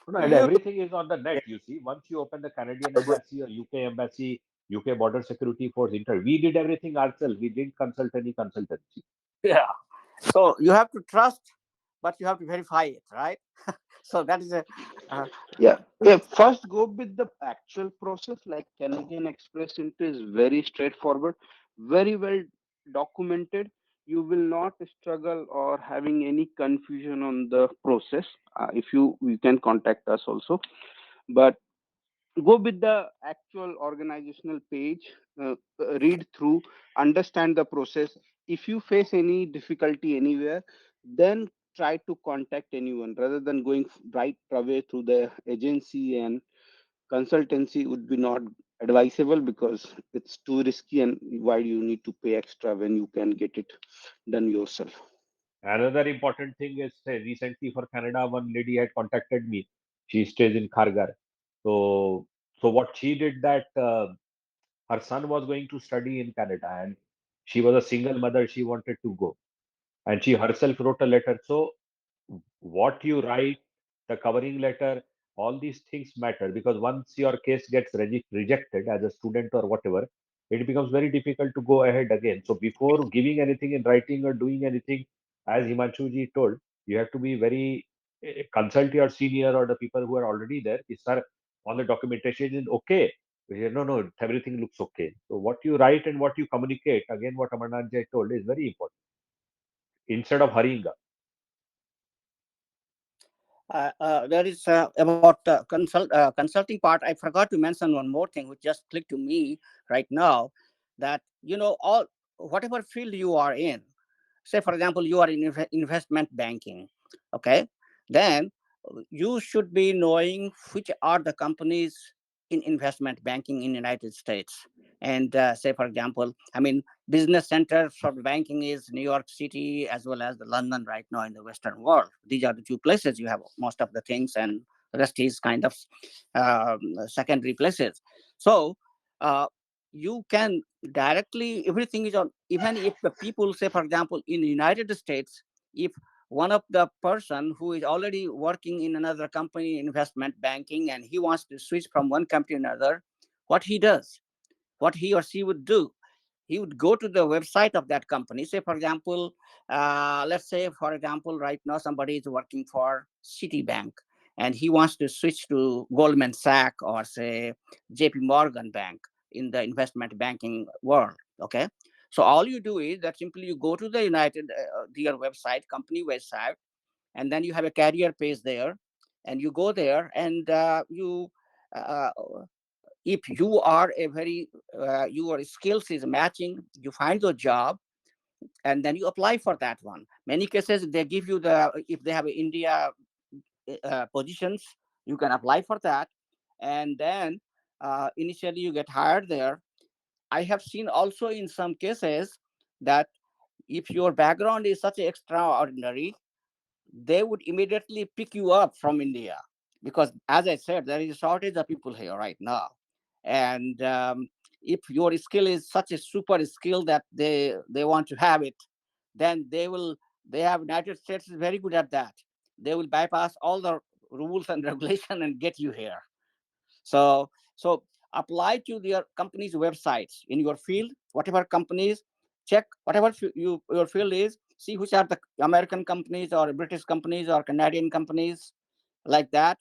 No, and You everything is on the net. You see, once you open the Canadian embassy or UK embassy, UK Border Security Force interview, we did everything ourselves. We didn't consult any consultancy. Yeah. So you have to trust, but you have to verify it, right? So that is a uh, Yeah, yeah. First, go with the actual process. Like Canadian Express into is very straightforward, very well documented. You will not struggle or having any confusion on the process. If you can contact us also, but go with the actual organizational page, read through, understand the process. If you face any difficulty anywhere, then try to contact anyone rather than going right away through the agency, and consultancy would be not advisable because it's too risky, and why you need to pay extra when you can get it done yourself. Another important thing is recently for Canada, one lady had contacted me. She stays in Khargar. So, so what she did that her son was going to study in Canada and she was a single mother. She wanted to go and she herself wrote a letter. So what you write, the covering letter, all these things matter because once your case gets rejected as a student or whatever, it becomes very difficult to go ahead again. So before giving anything in writing or doing anything, as Himanshuji told, you have to be very consult your senior or the people who are already there. Is sir on the documentation is okay? We say, no, no, everything looks okay. So what you write and what you communicate, again, what Amarnath Jai told is very important. Instead of hurrying up. there is about consulting part. I forgot to mention one more thing, which just clicked to me right now. That all whatever field you are in. Say, for example, you are in investment banking. Okay, then you should be knowing which are the companies in investment banking in United States. And say, for example, I mean, business center for banking is New York City as well as the London right now in the Western world. These are the two places you have most of the things, and the rest is kind of secondary places. So uh, you can directly, everything is on. Even if the people, say, for example, in the United States, if one of the person who is already working in another company in investment banking and he wants to switch from one company to another, what he does, what he or she would do, he would go to the website of that company. Say, for example, let's say, for example, right now somebody is working for Citibank and he wants to switch to Goldman Sachs or say JP Morgan Bank in the investment banking world. Okay. So all you do is that simply you go to the their website, company website, and then you have a career page there, and you go there and you uh, if you are a very your skills is matching, you find the job and then you apply for that one. Many cases they give you the, if they have India positions, you can apply for that, and then initially you get hired there. I have seen also in some cases that if your background is such extraordinary, they would immediately pick you up from India. because as I said, there is a shortage of people here right now. And if your skill is such a super skill that they want to have it, then they have United States is very good at that. They will bypass all the rules and regulation and get you here. So apply to their company's websites in your field, whatever companies, check whatever your field is, see which are the American companies or British companies or Canadian companies, like that,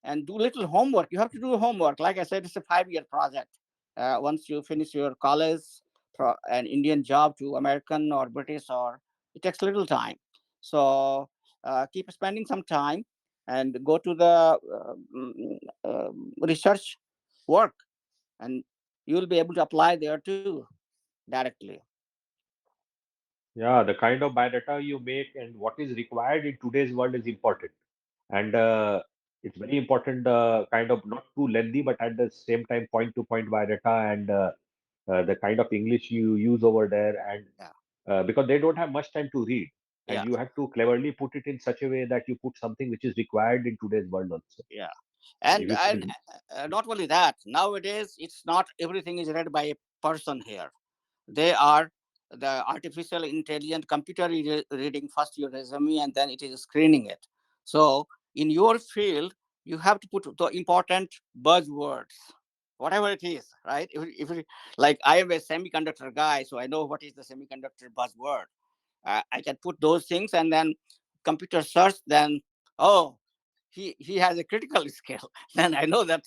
and do little homework. You have to do homework. Like I said, it's a 5-year project. Once you finish your college, an Indian job to American or British, or it takes little time. So keep spending some time and go to the research work, and you will be able to apply there too directly. Yeah, the kind of biodata you make and what is required in today's world is important. And it's very important, kind of not too lengthy, but at the same time, point to point biodata, and the kind of English you use over there. And Yeah, because they don't have much time to read, and yeah, you have to cleverly put it in such a way that you put something which is required in today's world also. yeah. And and if and it, not only that, nowadays it's not everything is read by a person here. They are the artificial intelligent computer reading first your resume, and then it is screening it. So in your field, you have to put the important buzzwords, whatever it is, right? Like I am a semiconductor guy, so I know what is the semiconductor buzzword. I can put those things, and then computer search, then, oh, he has a critical skill. Then I know that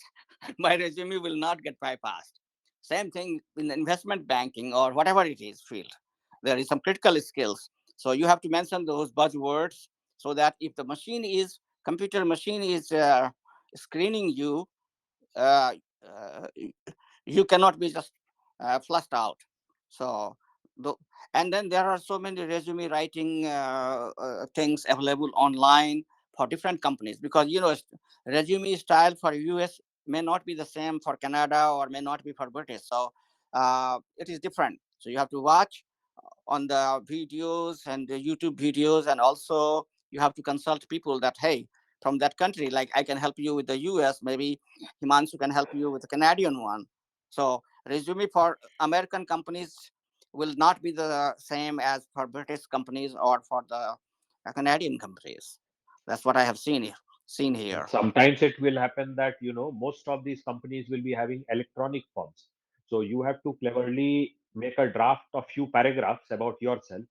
my resume will not get bypassed. Same thing in investment banking or whatever it is field. There is some critical skills. So you have to mention those buzzwords, so that if the machine is computer machine is screening you, uh, uh, you cannot be just flushed out. So the, and then there are so many resume writing things available online for different companies, because resume style for US may not be the same for Canada, or may not be for British. So it is different, so you have to watch on the videos and the YouTube videos, and also you have to consult people that, hey, from that country, like I can help you with the US, maybe Himanshu can help you with the Canadian one. So resume for American companies will not be the same as for British companies or for the Canadian companies. That's what I have seen and here. sometimes it will happen that, most of these companies will be having electronic forms. So you have to cleverly make a draft of few paragraphs about yourself.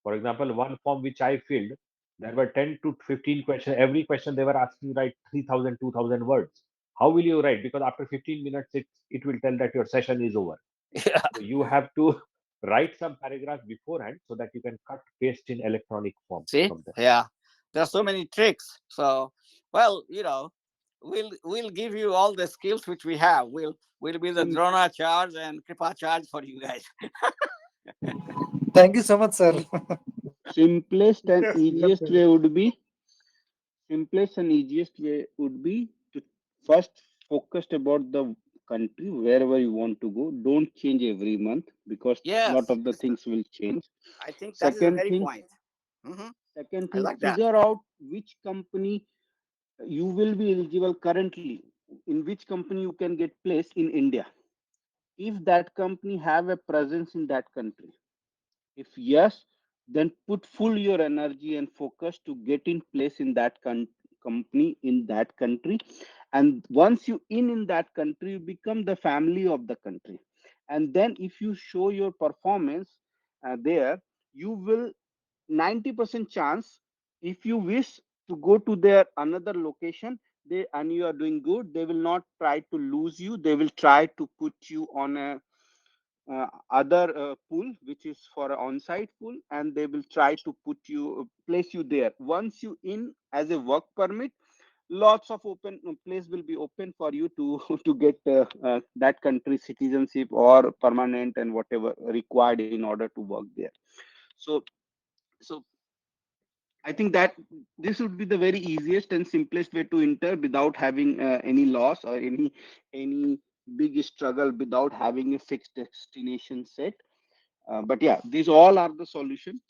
For example, one form which I filled, there were 10 to 15 questions. Every question they were asking you write 3,000, 2,000 words. How will you write? Because after 15 minutes, it will tell that your session is over. So you have to write some paragraphs beforehand so that you can cut paste in electronic form See, from there. yeah, there are so many tricks. So, well, we'll give you all the skills which we have. We'll be the Sim- Drona charge and Kripa charge for you guys. Thank you so much, sir. sim- simplest and Yes, easiest definitely. way would be simplest and easiest way would be to first focus about the country wherever you want to go. Don't change every month because lot Yes, of the things will change. I think that is a Second very thing, point. Hmm. second I thing, like that. figure out which company you will be eligible currently, in which company you can get placed in India. If that company have a presence in that country, if yes, then put full your energy and focus to get in place in that company in that country. And once you in that country, you become the family of the country. And then if you show your performance there, you will 90% chance, if you wish to go to their another location, they and you are doing good, they will not try to lose you. They will try to put you on a other pool which is for an on-site pool, and they will try to put you place you there. Once you in as a work permit, lots of open place will be open for you to to get that country citizenship or permanent and whatever required in order to work there. So so I think that this would be the very easiest and simplest way to enter without having any loss or any big struggle, without having a fixed destination set. But yeah, these all are the solution.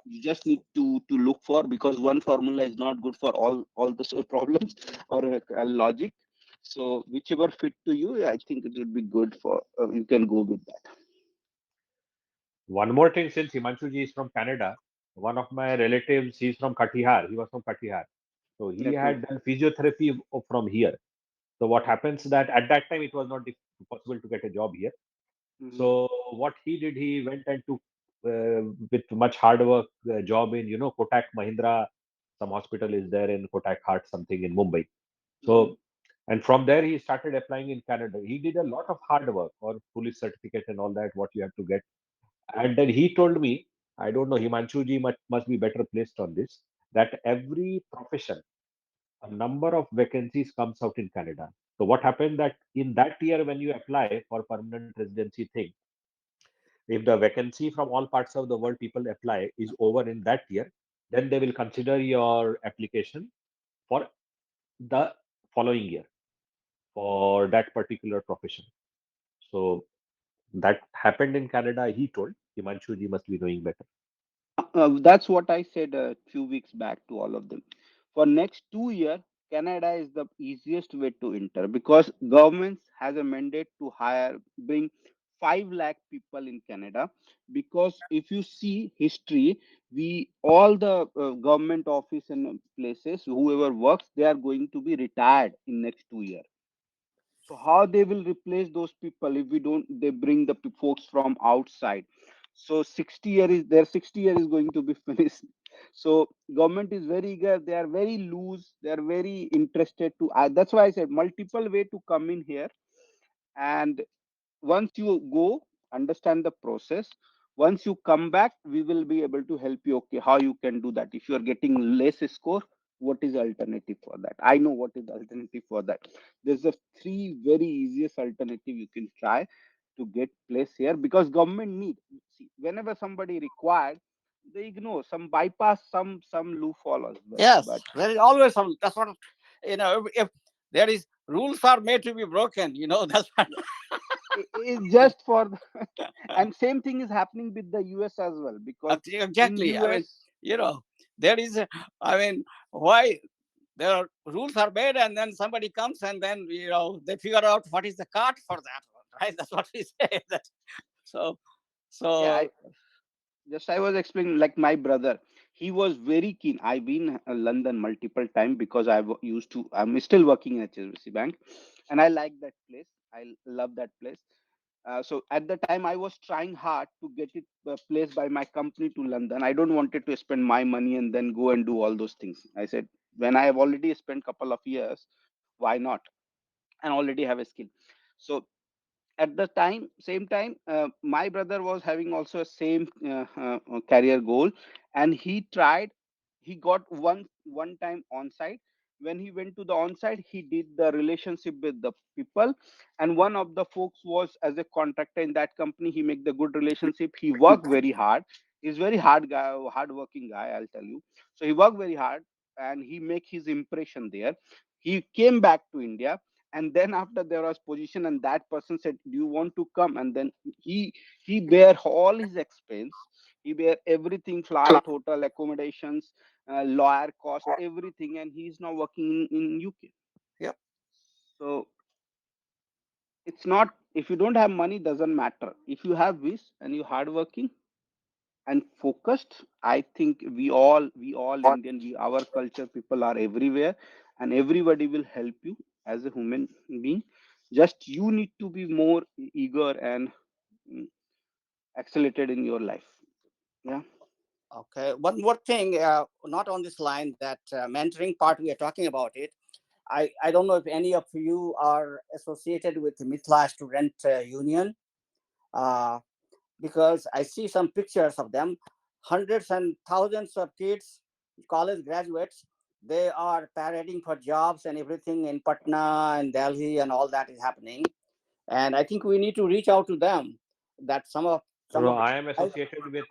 You just need to look for, because one formula is not good for all the problems or logic. So whichever fit to you, I think it would be good for, you can go with that. One more thing, since Himanshu ji is from Canada, one of my relatives, he's from Katihar. He was from Katihar. So he Okay. had done physiotherapy from here. So what happens that at that time it was not possible to get a job here. Hmm. So what he did, he went and took with much hard work job in Kotak Mahindra. Some hospital is there in Kotak Heart something in Mumbai. Hmm. So and from there he started applying in Canada. He did a lot of hard work or police certificate and all that what you have to get. And then he told me, I don't know, Himanshu ji must be better placed on this, that every profession, a number of vacancies comes out in Canada. So what happened that in that year when you apply for permanent residency thing, if the vacancy from all parts of the world people apply is over in that year, then they will consider your application for the following year for that particular profession. So that happened in Canada, he told. Himanshu ji must be knowing better. That's what I said a few weeks back to all of them. For next 2 year, Canada is the easiest way to enter, because governments has a mandate to bring 5 lakh people in Canada. Because if you see history, we all the government office and places, whoever works, they are going to be retired in next 2 year. So how they will replace those people if we don't, they bring the folks from outside. So 60 year is going to be finished. So government is very eager, they are very loose, they are very interested to, that's why I said multiple way to come in here. And once you go, understand the process, once you come back, we will be able to help you, okay, how you can do that. If you are getting less score, what is the alternative for that? I know what is the alternative for that. There's a three very easiest alternative you can try to get place here, because government need, see, whenever somebody required, they ignore some, bypass some loophole as well. Yes, But there is always some. That's what, if there is rules are made to be broken. That's what. yeah, it's just for and same thing is happening with the US as well, because in Exactly. I mean, US, you know, there is. I mean, why there are rules are made, and then somebody comes, and then they figure out what is the card for that one, right? That's what we say. That so yeah, so I was explaining, like my brother, he was very keen. I've been London multiple times, because I'm still working in HSBC Bank, and I like that place. I love that place. So at the time, I was trying hard to get it placed by my company to London. I don't wanted to spend my money and then go and do all those things. I said, when I have already spent couple of years, why not? And already have a skill. So at the same time, my brother was having also a same career goal, and he tried. He got one time on site. When he went to the on site, he did the relationship with the people, and one of the folks was as a contractor in that company. He make the good relationship. He worked very hard. He's very hard guy, hard working guy, I'll tell you. So he worked very hard, and he make his impression there. He came back to India, and then after there was position, and that person said, do you want to come? And then he bear all his expense. He bear everything, flight, hotel, accommodations, lawyer cost, everything, and he's now working in UK. yep. So it's not, if you don't have money, doesn't matter. If you have wish and you hardworking and focused, I think we all Indian, our culture people are everywhere, and everybody will help you as a human being. Just you need to be more eager and mm, accelerated in your life. Yeah. Okay. One more thing, not on this line, that mentoring part we are talking about it. I don't know if any of you are associated with the Mithla Student Union, uh, because I see some pictures of them, hundreds and thousands of kids, college graduates. They are parading for jobs and everything in Patna and Delhi, and all that is happening. And I think we need to reach out to them. That some No, of the I am guys, associated with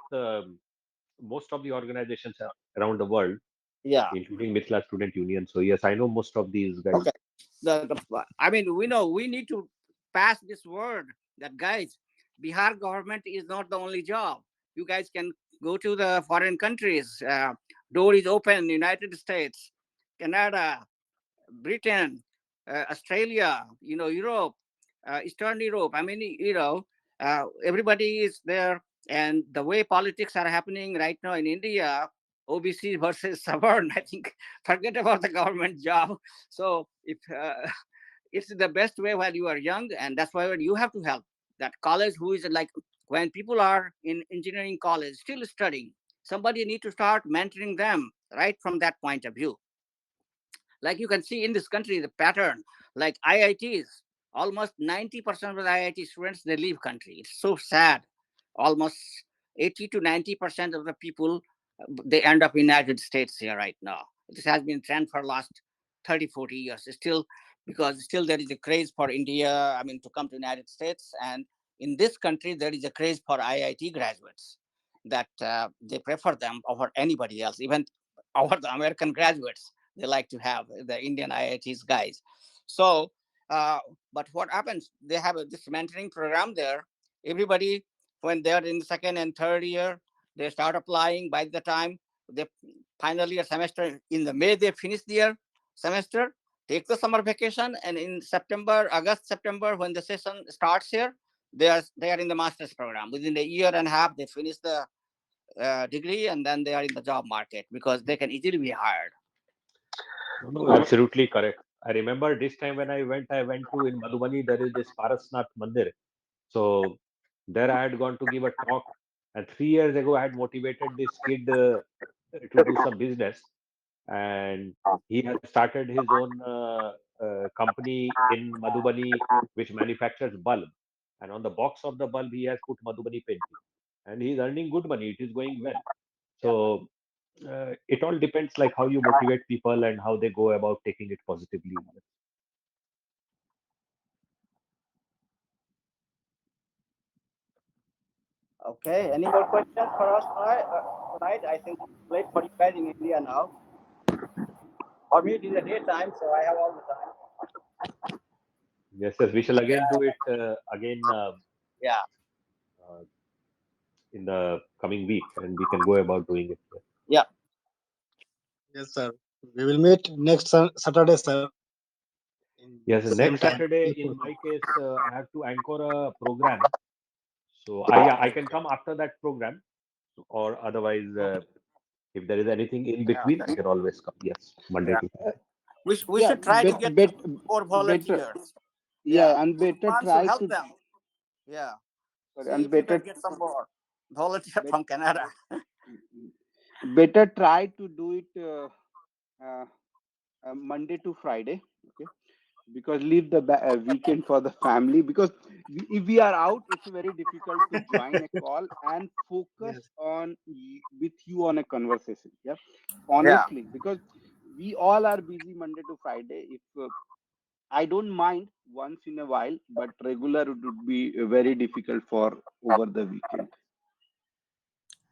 most of the organizations around the world, yeah. including Mithila Student Union. So yes, I know most of these guys. Okay. I mean, we know we need to pass this word that, guys, Bihar government is not the only job. You guys can go to the foreign countries. Door is open. United States, Canada, Britain, Australia, Europe, Eastern Europe. I mean, everybody is there. And the way politics are happening right now in India, OBC versus Savard, I think, forget about the government job. So if it's the best way while you are young, and that's why you have to help that college who is like when people are in engineering college still studying, somebody need to start mentoring them right from that point of view. Like you can see in this country the pattern, like IITs, almost 90% of the IIT students they leave country. It's so sad. Almost 80 to 90% of the people they end up in United States here right now. This has been trend for last 30, 40 years. Still, because still there is a craze for India, I mean, to come to United States. And in this country, there is a craze for IIT graduates that they prefer them over anybody else, even over the American graduates. They like to have the Indian IITs guys. So, uh, but what happens? They have this mentoring program there. Everybody, when they're in the second and third year, they start applying. By the time they final year semester in the May, they finish their semester, take the summer vacation, and in September, August, September, when the session starts here, they are in the master's program. Within a year and a half, they finish the degree, and then they are in the job market because they can easily be hired. No, no, absolutely correct. I remember this time when I went to in Madhubani, there is this Parasnath Mandir. So there I had gone to give a talk, and 3 years ago I had motivated this kid to do some business, and he has started his own company in Madhubani, which manufactures bulb. And on the box of the bulb, he has put Madhubani painting, and he's earning good money. It is going well. Yeah. So it all depends, like how you motivate people and how they go about taking it positively. Okay. Any more questions for us tonight? I think it's late for you guys in India now. For me, it is a daytime, so I have all the time. Yes, yes, we shall again do it again Yeah. uh, in the coming week, and we can go about doing it. Yeah. Yes, sir. We will meet next Saturday, sir, in Yes, and same next time. Saturday, in my case, I have to anchor a program. So I can come after that program, or otherwise, if there is anything in Yeah. between, I can always come. Yes, Monday Yeah. to We Yeah, should try to get more better. volunteers. Yeah. Yeah, and Each better month to try help to, them. Yeah. sorry, See and if you can better get some more volunteer bet, from Canada. better try to do it uh, Monday to Friday. Okay, because leave the weekend for the family, because if we are out, it's very difficult to join a call and focus Yes. on with you on a conversation. Yeah, Yeah. honestly, because we all are busy Monday to Friday. If I don't mind once in a while, but regular it would be very difficult for over the weekend.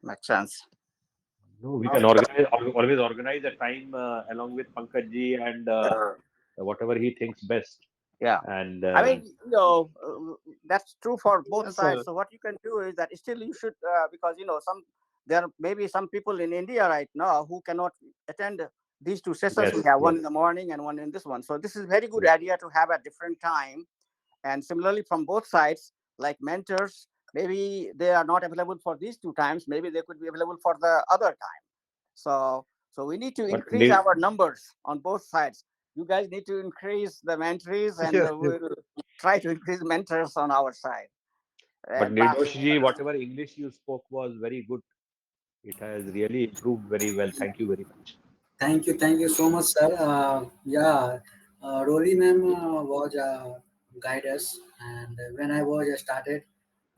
Makes sense. No, we can organize always organize a time along with Pankaj ji and whatever he thinks best. Yeah. And I mean, that's true for both Yes, sir. sides. So what you can do is that still you should, because there may be some people in India right now who cannot attend these two sessions. We yes, have one in yes, the morning and one in this one. So this is very good yes. idea to have at different time. And similarly from both sides, like mentors, maybe they are not available for these two times. Maybe they could be available for the other time. So we need to But increase our numbers on both sides. You guys need to increase the mentorees, and Yes, yes. we'll try to increase mentors on our side. Nirdosh ji, whatever English you spoke was very good. It has really improved very well. Thank you very much. Thank you so much, sir. Yeah, Rory ma'am was guide us, and when I was started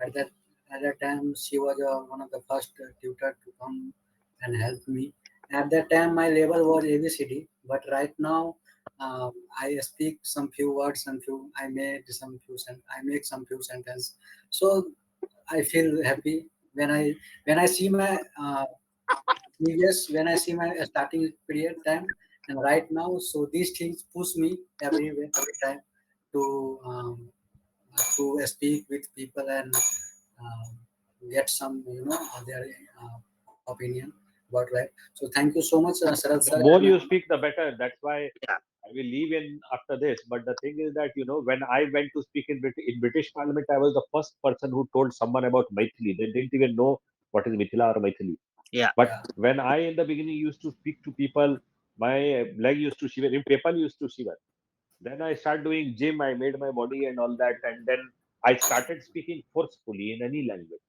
at that time, she was one of the first tutor to come and help me. At that time, my level was ABCD, but right now, I speak some few words and I make some few sentences. So I feel happy when I see my previous when I see my starting period time and right now. So these things push me every time to speak with people and um, get some their opinion about life. So thank you so much, Sharad The sir. more And you speak, the better. That's why Yeah. I will leave in after this. But the thing is that, when I went to speak in British Parliament, I was the first person who told someone about Maithili. They didn't even know what is Mithila or Maithili. Yeah. But yeah, when I, in the beginning, used to speak to people, my leg used to shiver. Even people used to shiver. Then I started doing gym. I made my body and all that, and then I started speaking forcefully in any language.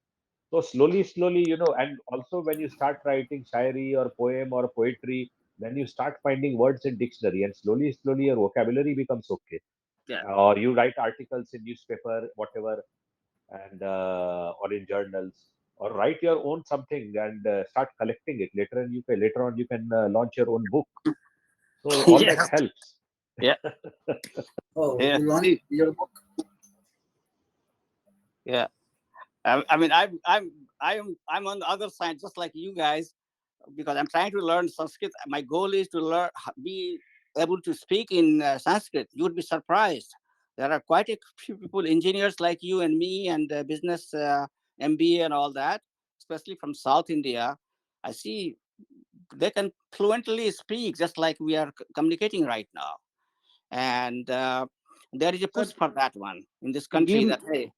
So slowly, slowly, and also when you start writing shairi or poem or poetry, then you start finding words in dictionary, and slowly, slowly your vocabulary becomes okay. Yeah. Or you write articles in newspaper, whatever, and or in journals, or write your own something and start collecting it. Later on you can launch your own book. So all that Yes. helps. Yeah. oh, Yeah. you launched See. your book. Yeah. I mean, I'm on the other side, just like you guys, because I'm trying to learn Sanskrit. My goal is to be able to speak in Sanskrit. You would be surprised. There are quite a few people, engineers like you and me, and business MBA and all that, especially from South India. I see they can fluently speak just like we are communicating right now, and there is a push But for that one in this country. give That hey,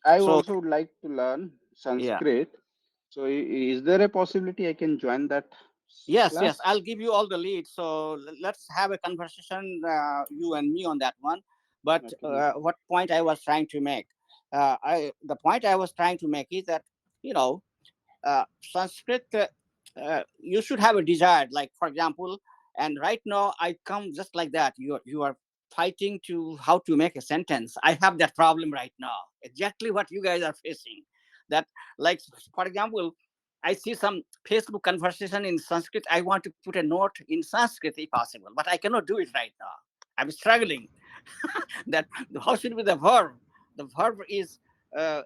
I so also would like to learn yeah. Sanskrit. So is there a possibility I can join that Yes, yes, class? I'll give you all the leads. So let's have a conversation, you and me, on that one. But Okay. what point I was trying to make? The point I was trying to make is that, you know Sanskrit, you should have a desire. Like, for example, and right now I come just like that. You are fighting to how to make a sentence. I have that problem right now. Exactly what you guys are facing. That, like, for example, I see some Facebook conversation in Sanskrit. I want to put a note in Sanskrit if possible, but I cannot do it right now. I'm struggling. That how should be the verb? The verb is uh,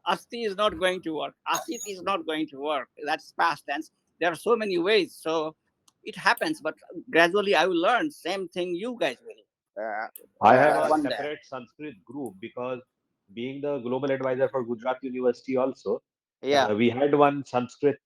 asti is not going to work. Asit is not going to work. That's past tense. There are so many ways. So it happens, but gradually I will learn. Same thing you guys will. I have a One day. separate Sanskrit group because being the global advisor for Gujarat University also, Yeah. we had one Sanskrit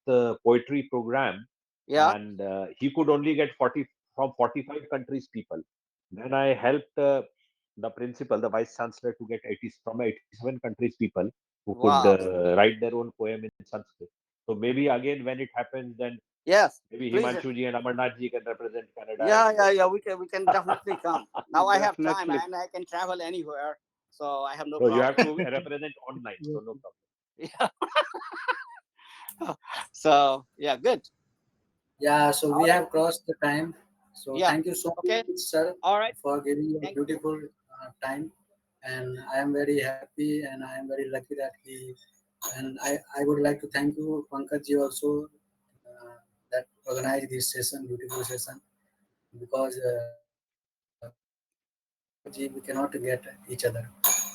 poetry program, Yeah. and he could only get 40 from 45 countries people. Then I helped the principal, the vice chancellor, to get 80 from 87 countries people who could Wow. write their own poem in Sanskrit. So maybe again when it happens, then Yes. maybe Please. Himanshu ji and Amarnath ji can represent Canada Yeah, and yeah, yeah. We can definitely come. Now I have time Definitely. and I can travel anywhere, so I have no so you have problem. to represent online, so no problem. Yeah. So yeah, good. Yeah, so we All right. have crossed the time. So Yeah. thank you so Okay. much, sir, All right. for giving your Thank you. beautiful time. And I am very happy and I am very lucky that I would like to thank you, Pankaj ji, also that organized this session, beautiful session, because without Pankaj ji, we cannot get each other.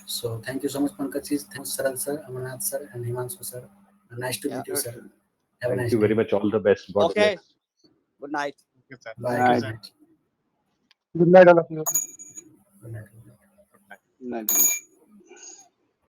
So thank you so much, Pankaj ji. Thank you so much, Sarad sir, Amarnath sir, and Himanshu sir. Nice to meet you, Yeah. sir. Have a nice Thank day. you very much. All the best. God Okay. bless. Good night. Okay, sir. Bye. Thank Good you, Night. sir. night. Good night, all of you. Good night. Good night. Night.